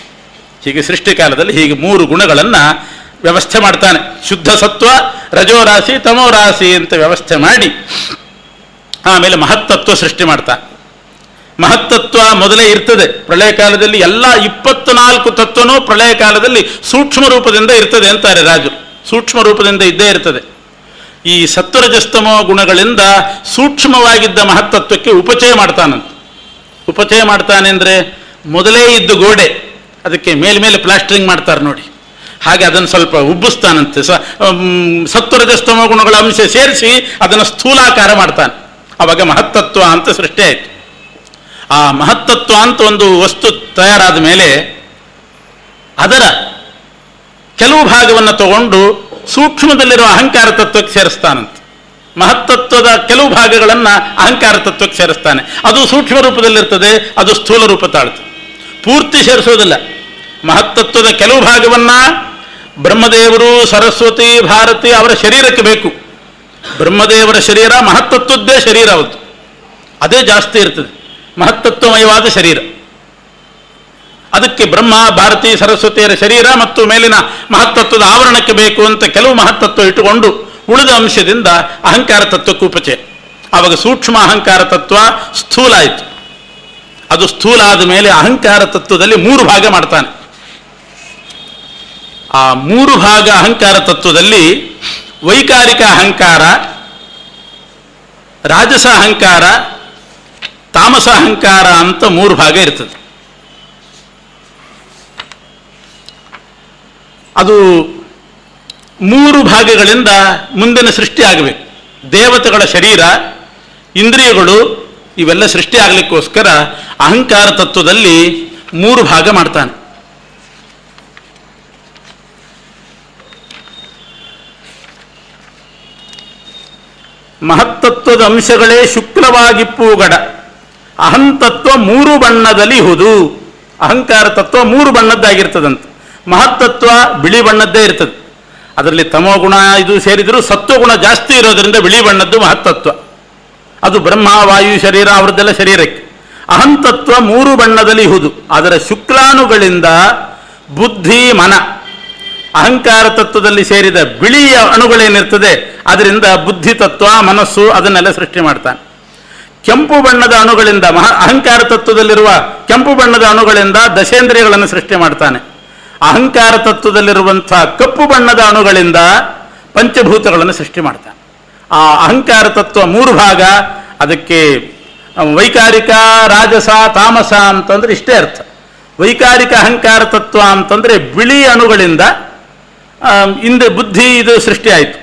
ಹೀಗೆ ಸೃಷ್ಟಿಕಾಲದಲ್ಲಿ ಹೀಗೆ 3 ಗುಣಗಳನ್ನು ವ್ಯವಸ್ಥೆ ಮಾಡ್ತಾನೆ. ಶುದ್ಧ ಸತ್ವ, ರಜೋರಾಶಿ, ತಮೋರಾಶಿ ಅಂತ ವ್ಯವಸ್ಥೆ ಮಾಡಿ ಆಮೇಲೆ ಮಹತ್ತತ್ವ ಸೃಷ್ಟಿ ಮಾಡ್ತಾನೆ. ಮಹತ್ತತ್ವ ಮೊದಲೇ ಇರ್ತದೆ ಪ್ರಳಯ ಕಾಲದಲ್ಲಿ. ಎಲ್ಲ 24 ತತ್ವನೂ ಪ್ರಳಯ ಕಾಲದಲ್ಲಿ ಸೂಕ್ಷ್ಮ ರೂಪದಿಂದ ಇರ್ತದೆ ಅಂತಾರೆ ರಾಜರು. ಸೂಕ್ಷ್ಮ ರೂಪದಿಂದ ಇದ್ದೇ ಇರ್ತದೆ. ಈ ಸತ್ವರಜಸ್ತಮೋ ಗುಣಗಳಿಂದ ಸೂಕ್ಷ್ಮವಾಗಿದ್ದ ಮಹತ್ತತ್ವಕ್ಕೆ ಉಪಚಯ ಮಾಡ್ತಾನಂತ. ಉಪಚಯ ಮಾಡ್ತಾನೆ ಅಂದರೆ ಮೊದಲೇ ಇದ್ದು ಗೋಡೆ ಅದಕ್ಕೆ ಮೇಲ್ಮೇಲೆ ಪ್ಲಾಸ್ಟರಿಂಗ್ ಮಾಡ್ತಾರೆ ನೋಡಿ, ಹಾಗೆ ಅದನ್ನು ಸ್ವಲ್ಪ ಉಬ್ಬಿಸ್ತಾನಂತೆ. ಸತ್ವರಜಸ್ತಮೋ ಗುಣಗಳ ಅಂಶ ಸೇರಿಸಿ ಅದನ್ನು ಸ್ಥೂಲಾಕಾರ ಮಾಡ್ತಾನೆ. ಆವಾಗ ಮಹತ್ತತ್ವ ಅಂತ ಸೃಷ್ಟಿ ಆಯಿತು. ಆ ಮಹತ್ತತ್ವ ಅಂತ ಒಂದು ವಸ್ತು ತಯಾರಾದ ಮೇಲೆ ಅದರ ಕೆಲವು ಭಾಗವನ್ನು ತಗೊಂಡು ಸೂಕ್ಷ್ಮದಲ್ಲಿರುವ ಅಹಂಕಾರ ತತ್ವಕ್ಕೆ ಸೇರಿಸ್ತಾನಂತೆ. ಮಹತ್ತತ್ವದ ಕೆಲವು ಭಾಗಗಳನ್ನು ಅಹಂಕಾರ ತತ್ವಕ್ಕೆ ಸೇರಿಸ್ತಾನೆ. ಅದು ಸೂಕ್ಷ್ಮ ರೂಪದಲ್ಲಿರ್ತದೆ, ಅದು ಸ್ಥೂಲ ರೂಪ ತಾಳ್ತದೆ, ಪೂರ್ತಿ ಸೇರಿಸೋದಿಲ್ಲ. ಮಹತ್ತತ್ವದ ಕೆಲವು ಭಾಗವನ್ನು ಬ್ರಹ್ಮದೇವರು, ಸರಸ್ವತಿ, ಭಾರತಿ ಅವರ ಶರೀರಕ್ಕೆ ಬೇಕು. ಬ್ರಹ್ಮದೇವರ ಶರೀರ ಮಹತ್ತತ್ವದ್ದೇ ಶರೀರ, ಅವತ್ತು ಅದೇ ಜಾಸ್ತಿ ಇರ್ತದೆ, ಮಹತ್ತತ್ವಮಯವಾದ ಶರೀರ. ಅದಕ್ಕೆ ಬ್ರಹ್ಮ, ಭಾರತಿ, ಸರಸ್ವತಿಯರ ಶರೀರ ಮತ್ತು ಮೇಲಿನ ಮಹತ್ತತ್ವದ ಆವರಣಕ್ಕೆ ಬೇಕು ಅಂತ ಕೆಲವು ಮಹತ್ತತ್ವ ಇಟ್ಟುಕೊಂಡು ಉಳಿದ ಅಂಶದಿಂದ ಅಹಂಕಾರ ತತ್ವಕ್ಕೆ ಉಪಚಯ. ಆವಾಗ ಸೂಕ್ಷ್ಮ ಅಹಂಕಾರ ತತ್ವ ಸ್ಥೂಲ ಆಯಿತು. ಅದು ಸ್ಥೂಲ ಆದ ಮೇಲೆ ಅಹಂಕಾರ ತತ್ವದಲ್ಲಿ 3 ಭಾಗ ಮಾಡ್ತಾನೆ. ಆ 3 ಭಾಗ ಅಹಂಕಾರ ತತ್ವದಲ್ಲಿ ವೈಕಾರಿಕ ಅಹಂಕಾರ, ರಾಜಸ ಅಹಂಕಾರ, ತಾಮಸ ಅಹಂಕಾರ ಅಂತ 3 ಭಾಗ ಇರ್ತದೆ. ಅದು 3 ಭಾಗಗಳಿಂದ ಮುಂದಿನ ಸೃಷ್ಟಿ ಆಗಬೇಕು. ದೇವತೆಗಳ ಶರೀರ, ಇಂದ್ರಿಯಗಳು ಇವೆಲ್ಲ ಸೃಷ್ಟಿ ಆಗಲಿಕ್ಕೋಸ್ಕರ ಅಹಂಕಾರ ತತ್ವದಲ್ಲಿ 3 ಭಾಗ ಮಾಡ್ತಾನೆ. ಮಹತ್ತತ್ವದ ಅಂಶಗಳೇ ಶುಕ್ಲವಾಗಿಪ್ಪುಗಡ ಅಹಂತತ್ವ 3 ಬಣ್ಣದಲ್ಲಿ ಹುದು. ಅಹಂಕಾರ ತತ್ವ 3 ಬಣ್ಣದ್ದಾಗಿರ್ತದಂತೆ. ಮಹತ್ತತ್ವ ಬಿಳಿ ಬಣ್ಣದ್ದೇ ಇರ್ತದೆ. ಅದರಲ್ಲಿ ತಮೋಗುಣ ಇದು ಸೇರಿದರೂ ಸತ್ವಗುಣ ಜಾಸ್ತಿ ಇರೋದರಿಂದ ಬಿಳಿ ಬಣ್ಣದ್ದು ಮಹತ್ತತ್ವ. ಅದು ಬ್ರಹ್ಮ, ವಾಯು ಶರೀರ ಅವರದ್ದೆಲ್ಲ ಶರೀರಕ್ಕೆ. ಅಹಂತತ್ವ 3 ಬಣ್ಣದಲ್ಲಿ ಹುದು. ಅದರ ಶುಕ್ಲಾಣುಗಳಿಂದ ಬುದ್ಧಿ, ಮನ, ಅಹಂಕಾರ ತತ್ವದಲ್ಲಿ ಸೇರಿದ ಬಿಳಿಯ ಅಣುಗಳೇನಿರ್ತದೆ ಅದರಿಂದ ಬುದ್ಧಿ ತತ್ವ, ಮನಸ್ಸು ಅದನ್ನೆಲ್ಲ ಸೃಷ್ಟಿ ಮಾಡ್ತಾನೆ. ಕೆಂಪು ಬಣ್ಣದ ಅಣುಗಳಿಂದ ಅಹಂಕಾರ ತತ್ವದಲ್ಲಿರುವ ಕೆಂಪು ಬಣ್ಣದ ಅಣುಗಳಿಂದ ದಶೇಂದ್ರಿಯಗಳನ್ನು ಸೃಷ್ಟಿ ಮಾಡ್ತಾನೆ. ಅಹಂಕಾರ ತತ್ವದಲ್ಲಿರುವಂಥ ಕಪ್ಪು ಬಣ್ಣದ ಅಣುಗಳಿಂದ ಪಂಚಭೂತಗಳನ್ನು ಸೃಷ್ಟಿ ಮಾಡ್ತಾನೆ. ಆ ಅಹಂಕಾರ ತತ್ವ 3 ಭಾಗ. ಅದಕ್ಕೆ ವೈಕಾರಿಕ, ರಾಜಸ, ತಾಮಸ ಅಂತಂದ್ರೆ ಇಷ್ಟೇ ಅರ್ಥ. ವೈಕಾರಿಕ ಅಹಂಕಾರ ತತ್ವ ಅಂತಂದರೆ ಬಿಳಿ ಅಣುಗಳಿಂದ ಹಿಂದೆ ಬುದ್ಧಿ ಇದು ಸೃಷ್ಟಿ ಆಯಿತು.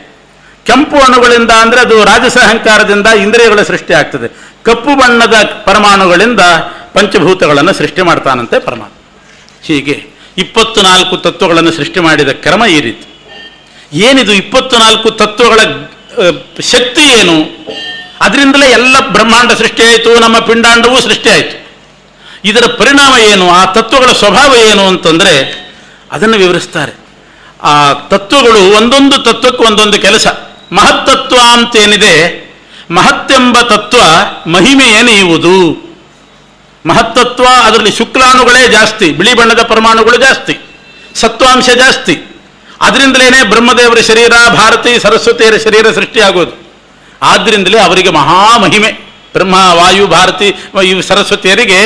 ಕೆಂಪು ಅಣುಗಳಿಂದ ಅಂದರೆ ಅದು ರಾಜಸ ಅಹಂಕಾರದಿಂದ ಇಂದ್ರಿಯಗಳ ಸೃಷ್ಟಿ ಆಗ್ತದೆ. ಕಪ್ಪು ಬಣ್ಣದ ಪರಮಾಣುಗಳಿಂದ ಪಂಚಭೂತಗಳನ್ನು ಸೃಷ್ಟಿ ಮಾಡ್ತಾನಂತೆ ಪರಮಾತ್ಮ. ಹೀಗೆ 24 ತತ್ವಗಳನ್ನು ಸೃಷ್ಟಿ ಮಾಡಿದ ಕ್ರಮ ಈ ರೀತಿ. ಏನಿದು 24 ತತ್ವಗಳ ಶಕ್ತಿ ಏನು? ಅದರಿಂದಲೇ ಎಲ್ಲ ಬ್ರಹ್ಮಾಂಡ ಸೃಷ್ಟಿ ಆಯಿತು, ನಮ್ಮ ಪಿಂಡಾಂಡವೂ ಸೃಷ್ಟಿ ಆಯಿತು. ಇದರ ಪರಿಣಾಮ ಏನು, ಆ ತತ್ವಗಳ ಸ್ವಭಾವ ಏನು ಅಂತಂದರೆ ಅದನ್ನು ವಿವರಿಸ್ತಾರೆ. ಆ ತತ್ವಗಳು ಒಂದೊಂದು ತತ್ವಕ್ಕೂ ಒಂದೊಂದು ಕೆಲಸ. ಮಹತ್ತತ್ವ ಅಂತೇನಿದೆ, ಮಹತ್ತೆಂಬ ತತ್ವ ಮಹಿಮೆಯೇನೆಯುವುದು. ಮಹತ್ತತ್ವ ಅದರಲ್ಲಿ ಶುಕ್ಲಾಣುಗಳೇ ಜಾಸ್ತಿ, ಬಿಳಿ ಬಣ್ಣದ ಪರಮಾಣುಗಳು ಜಾಸ್ತಿ, ಸತ್ವಾಂಶ ಜಾಸ್ತಿ. ಅದರಿಂದಲೇ ಬ್ರಹ್ಮದೇವರ ಶರೀರ, ಭಾರತಿ, ಸರಸ್ವತಿಯರ ಶರೀರ ಸೃಷ್ಟಿಯಾಗೋದು. ಆದ್ದರಿಂದಲೇ ಅವರಿಗೆ ಮಹಾಮಹಿಮೆ. ಬ್ರಹ್ಮ, ವಾಯು, ಭಾರತಿ, ಸರಸ್ವತಿಯರಿಗೆ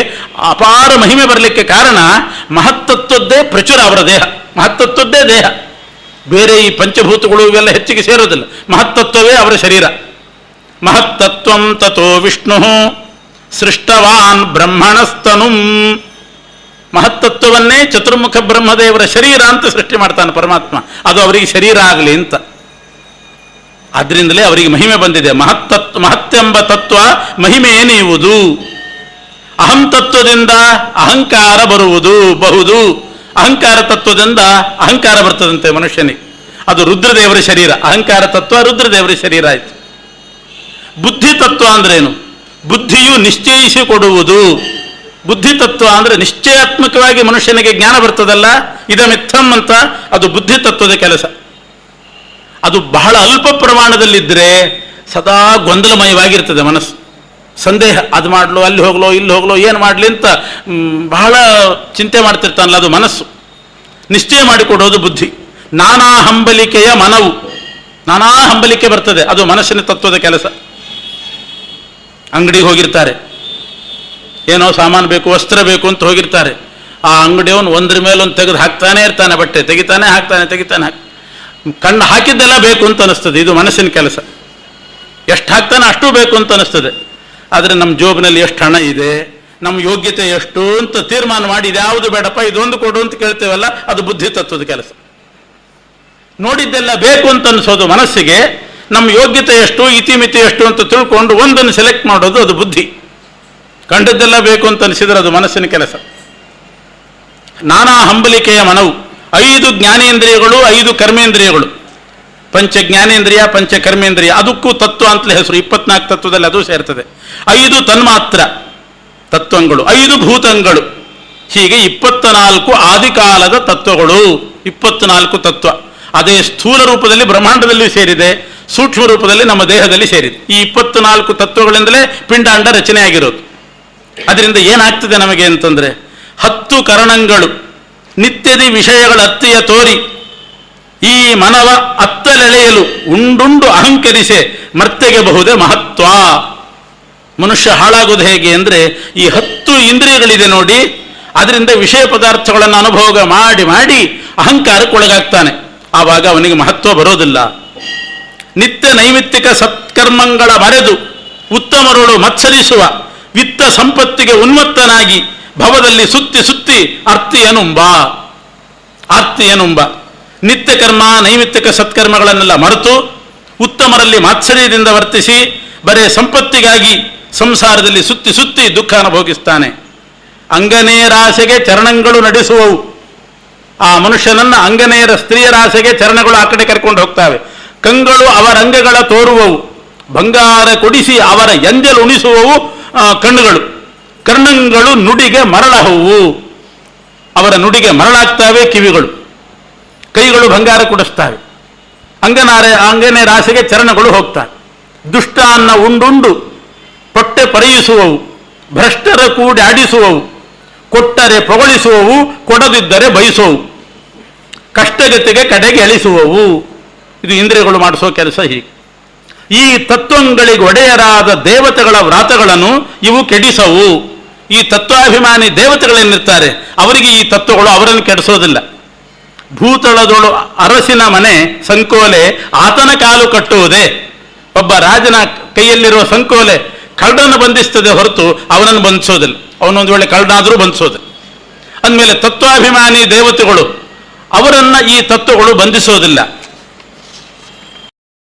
ಅಪಾರ ಮಹಿಮೆ ಬರಲಿಕ್ಕೆ ಕಾರಣ ಮಹತ್ತತ್ವದ್ದೇ ಪ್ರಚುರ ಅವರ ದೇಹ, ಮಹತ್ತತ್ವದ್ದೇ ದೇಹ. ಬೇರೆ ಈ ಪಂಚಭೂತಗಳು ಇವೆಲ್ಲ ಹೆಚ್ಚಿಗೆ ಸೇರೋದಿಲ್ಲ, ಮಹತ್ತತ್ವವೇ ಅವರ ಶರೀರ. ಮಹತ್ತತ್ವಂ ತಥೋ ವಿಷ್ಣು ಸೃಷ್ಟವಾನ್ ಬ್ರಹ್ಮಣಸ್ತನುಂ. ಮಹತ್ತತ್ವವನ್ನೇ ಚತುರ್ಮುಖ ಬ್ರಹ್ಮದೇವರ ಶರೀರ ಅಂತ ಸೃಷ್ಟಿ ಮಾಡ್ತಾನೆ ಪರಮಾತ್ಮ. ಅದು ಅವರಿಗೆ ಶರೀರ ಆಗಲಿ ಅಂತ. ಆದ್ದರಿಂದಲೇ ಅವರಿಗೆ ಮಹಿಮೆ ಬಂದಿದೆ. ಮಹತ್ತೆಂಬ ತತ್ವ ಮಹಿಮೆಯೇನೆಯುವುದು. ಅಹಂ ತತ್ವದಿಂದ ಅಹಂಕಾರ ಬರುವುದು ಬಹುದು. ಅಹಂಕಾರ ತತ್ವದಿಂದ ಅಹಂಕಾರ ಬರ್ತದಂತೆ ಮನುಷ್ಯನಿಗೆ. ಅದು ರುದ್ರದೇವರ ಶರೀರ. ಅಹಂಕಾರ ತತ್ವ ರುದ್ರದೇವರ ಶರೀರ ಆಯಿತು. ಬುದ್ಧಿ ತತ್ವ ಅಂದ್ರೇನು? ಬುದ್ಧಿಯು ನಿಶ್ಚಯಿಸಿಕೊಡುವುದು. ಬುದ್ಧಿ ತತ್ವ ಅಂದರೆ ನಿಶ್ಚಯಾತ್ಮಕವಾಗಿ ಮನುಷ್ಯನಿಗೆ ಜ್ಞಾನ ಬರ್ತದಲ್ಲ, ಇದಮಿತ್ತಂ ಅಂತ, ಅದು ಬುದ್ಧಿ ತತ್ವದ ಕೆಲಸ. ಅದು ಬಹಳ ಅಲ್ಪ ಪ್ರಮಾಣದಲ್ಲಿದ್ದರೆ ಸದಾ ಗೊಂದಲಮಯವಾಗಿರ್ತದೆ ಮನಸ್ಸು. ಸಂದೇಹ, ಅದು ಮಾಡಲು, ಅಲ್ಲಿ ಹೋಗ್ಲೋ, ಇಲ್ಲಿ ಹೋಗ್ಲೋ, ಏನು ಮಾಡಲಿ ಅಂತ ಬಹಳ ಚಿಂತೆ ಮಾಡ್ತಿರ್ತಾನಲ್ಲ, ಅದು ಮನಸ್ಸು. ನಿಶ್ಚಯ ಮಾಡಿಕೊಡೋದು ಬುದ್ಧಿ. ನಾನಾ ಹಂಬಲಿಕೆಯ ಮನವು, ನಾನಾ ಹಂಬಲಿಕೆ ಬರ್ತದೆ, ಅದು ಮನಸ್ಸಿನ ತತ್ವದ ಕೆಲಸ. ಅಂಗಡಿಗೆ ಹೋಗಿರ್ತಾರೆ, ಏನೋ ಸಾಮಾನು ಬೇಕು, ವಸ್ತ್ರ ಬೇಕು ಅಂತ ಹೋಗಿರ್ತಾರೆ. ಆ ಅಂಗಡಿಯವನು ಒಂದ್ರ ಮೇಲೊಂದು ತೆಗೆದು ಹಾಕ್ತಾನೆ ಇರ್ತಾನೆ, ಬಟ್ಟೆ ತೆಗಿತಾನೆ ಹಾಕ್ತಾನೆ. ಕಣ್ಣು ಹಾಕಿದ್ದೆಲ್ಲ ಬೇಕು ಅಂತ ಅನಿಸ್ತದೆ. ಇದು ಮನಸ್ಸಿನ ಕೆಲಸ. ಎಷ್ಟು ಹಾಕ್ತಾನೆ ಅಷ್ಟು ಬೇಕು ಅಂತ ಅನಿಸ್ತದೆ. ಆದರೆ ನಮ್ಮ ಜೋಬಿನಲ್ಲಿ ಎಷ್ಟು ಹಣ ಇದೆ, ನಮ್ಮ ಯೋಗ್ಯತೆ ಎಷ್ಟು ಅಂತ ತೀರ್ಮಾನ ಮಾಡಿ ಇದ್ಯಾವುದು ಬೇಡಪ್ಪ, ಇದೊಂದು ಕೊಡು ಅಂತ ಕೇಳ್ತೇವಲ್ಲ, ಅದು ಬುದ್ಧಿ ತತ್ವದ ಕೆಲಸ. ನೋಡಿದ್ದೆಲ್ಲ ಬೇಕು ಅಂತ ಅನಿಸೋದು ಮನಸ್ಸಿಗೆ. ನಮ್ಮ ಯೋಗ್ಯತೆ ಎಷ್ಟು, ಇತಿಮಿತಿ ಎಷ್ಟು ಅಂತ ತಿಳ್ಕೊಂಡು ಒಂದನ್ನು ಸೆಲೆಕ್ಟ್ ಮಾಡೋದು ಅದು ಬುದ್ಧಿ. ಕಂಡದ್ದೆಲ್ಲ ಬೇಕು ಅಂತ ಅನಿಸಿದರೆ ಅದು ಮನಸ್ಸಿನ ಕೆಲಸ. ನಾನಾ ಹಂಬಲಿಕೆಯ ಮನವು. 5 ಜ್ಞಾನೇಂದ್ರಿಯಗಳು, 5 ಕರ್ಮೇಂದ್ರಿಯಗಳು. ಪಂಚ ಜ್ಞಾನೇಂದ್ರಿಯ, ಪಂಚ ಕರ್ಮೇಂದ್ರಿಯ, ಅದಕ್ಕೂ ತತ್ವ ಅಂತಲೇ ಹೆಸರು. 24 ತತ್ವದಲ್ಲಿ ಅದು ಸೇರ್ತದೆ. 5 ತನ್ಮಾತ್ರ ತತ್ವಗಳು, 5 ಭೂತಗಳು, ಹೀಗೆ 24 ಆದಿಕಾಲದ ತತ್ವಗಳು. 24 ತತ್ವ ಅದೇ ಸ್ಥೂಲ ರೂಪದಲ್ಲಿ ಬ್ರಹ್ಮಾಂಡದಲ್ಲಿ ಸೇರಿದೆ, ಸೂಕ್ಷ್ಮ ರೂಪದಲ್ಲಿ ನಮ್ಮ ದೇಹದಲ್ಲಿ ಸೇರಿದೆ. ಈ 24 ತತ್ವಗಳಿಂದಲೇ ಪಿಂಡಾಂಡ ರಚನೆ ಆಗಿರೋದು. ಅದರಿಂದ ಏನಾಗ್ತದೆ ನಮಗೆ ಅಂತಂದ್ರೆ, 10 ಕರಣಗಳು ನಿತ್ಯದಿ ವಿಷಯಗಳ ಅತ್ತಿಯ ತೋರಿ ಈ ಮನವ ಅತ್ತಲೆಳೆಯಲು ಉಂಡುಂಡು ಅಹಂಕರಿಸೆ ಮರ್ತೆಗೆ ಬಹುದೇ ಮಹತ್ವ. ಮನುಷ್ಯ ಹಾಳಾಗೋದು ಹೇಗೆ ಅಂದರೆ, ಈ 10 ಇಂದ್ರಿಯಗಳಿದೆ ನೋಡಿ, ಅದರಿಂದ ವಿಷಯ ಪದಾರ್ಥಗಳನ್ನು ಅನುಭೋಗ ಮಾಡಿ ಮಾಡಿ ಅಹಂಕಾರಕ್ಕೊಳಗಾಗ್ತಾನೆ. ಆವಾಗ ಅವನಿಗೆ ಮಹತ್ವ ಬರೋದಿಲ್ಲ. ನಿತ್ಯ ನೈಮಿತ್ತಿಕ ಸತ್ಕರ್ಮಗಳ ಮರೆದು ಉತ್ತಮರುಳು ಮತ್ಸರಿಸುವ ವಿತ್ತ ಸಂಪತ್ತಿಗೆ ಉನ್ಮತ್ತನಾಗಿ ಭವದಲ್ಲಿ ಸುತ್ತಿ ಸುತ್ತಿ ಆರ್ತಿಯನುಂಬ ನಿತ್ಯ ಕರ್ಮ ನೈಮಿತ್ತಿಕ ಸತ್ಕರ್ಮಗಳನ್ನೆಲ್ಲ ಮರೆತು ಉತ್ತಮರಲ್ಲಿ ಮಾತ್ಸರ್ಯದಿಂದ ವರ್ತಿಸಿ ಬರೇ ಸಂಪತ್ತಿಗಾಗಿ ಸಂಸಾರದಲ್ಲಿ ಸುತ್ತಿ ಸುತ್ತಿ ದುಃಖ ಅನುಭೋಗಿಸ್ತಾನೆ. ಅಂಗನೇರಾಸೆಗೆ ಚರಣಗಳು ನಡೆಸುವವು. ಆ ಮನುಷ್ಯನನ್ನ ಅಂಗನೇರ ಸ್ತ್ರೀಯರಾಸೆಗೆ ಚರಣಗಳು ಆ ಕಡೆ ಕರ್ಕೊಂಡು ಹೋಗ್ತಾವೆ. ಕಂಗಳು ಅವರ ಅಂಗಗಳ ತೋರುವವು, ಬಂಗಾರ ಕೊಡಿಸಿ ಅವರ ಎಂಜಲು ಉಣಿಸುವವು ಕಣ್ಣುಗಳು. ಕರ್ಣಗಳು ನುಡಿಗೆ ಮರಳಹವು, ಅವರ ನುಡಿಗೆ ಮರಳಾಗ್ತಾವೆ ಕಿವಿಗಳು. ಕೈಗಳು ಬಂಗಾರ ಕೊಡಿಸ್ತಾವೆ. ಅಂಗನೇ ರಾಶಿಗೆ ಚರಣಗಳು ಹೋಗ್ತಾವೆ. ದುಷ್ಟ ಅನ್ನ ಉಂಡುಂಡು ಪೊಟ್ಟೆ ಪರೆಯಿಸುವವು, ಭ್ರಷ್ಟರ ಕೂಡಿ ಆಡಿಸುವವು, ಕೊಟ್ಟರೆ ಪೊಗಳಿಸುವವು, ಕೊಡದಿದ್ದರೆ ಬಯಸುವವು, ಕಷ್ಟಗತಿಗೆ ಕಡೆಗೆ ಎಳಿಸುವವು. ಇದು ಇಂದ್ರಿಯಗಳು ಮಾಡಿಸೋ ಕೆಲಸ. ಹೀಗೆ ಈ ತತ್ವಗಳಿಗೆ ಒಡೆಯರಾದ ದೇವತೆಗಳ ವ್ರಾತಗಳನ್ನು ಇವು ಕೆಡಿಸವು. ಈ ತತ್ವಾಭಿಮಾನಿ ದೇವತೆಗಳೇನಿರ್ತಾರೆ ಅವರಿಗೆ ಈ ತತ್ವಗಳು ಅವರನ್ನು ಕೆಡಿಸೋದಿಲ್ಲ. ಭೂತಳದೊಳು ಅರಸಿನ ಮನೆ ಸಂಕೋಲೆ ಆತನ ಕಾಲು ಕಟ್ಟುವುದೇ. ಒಬ್ಬ ರಾಜನ ಕೈಯಲ್ಲಿರುವ ಸಂಕೋಲೆ ಕಳ್ಳನ್ನು ಬಂಧಿಸ್ತದೆ ಹೊರತು ಅವನನ್ನು ಬಂಧಿಸೋದಿಲ್ಲ. ಅವನೊಂದು ವೇಳೆ ಕಳ್ಳನಾದರೂ ಬಂಧಿಸೋದಿಲ್ಲ. ಅಂದಮೇಲೆ ತತ್ವಾಭಿಮಾನಿ ದೇವತೆಗಳು ಅವರನ್ನ ಈ ತತ್ವಗಳು ಬಂಧಿಸೋದಿಲ್ಲ.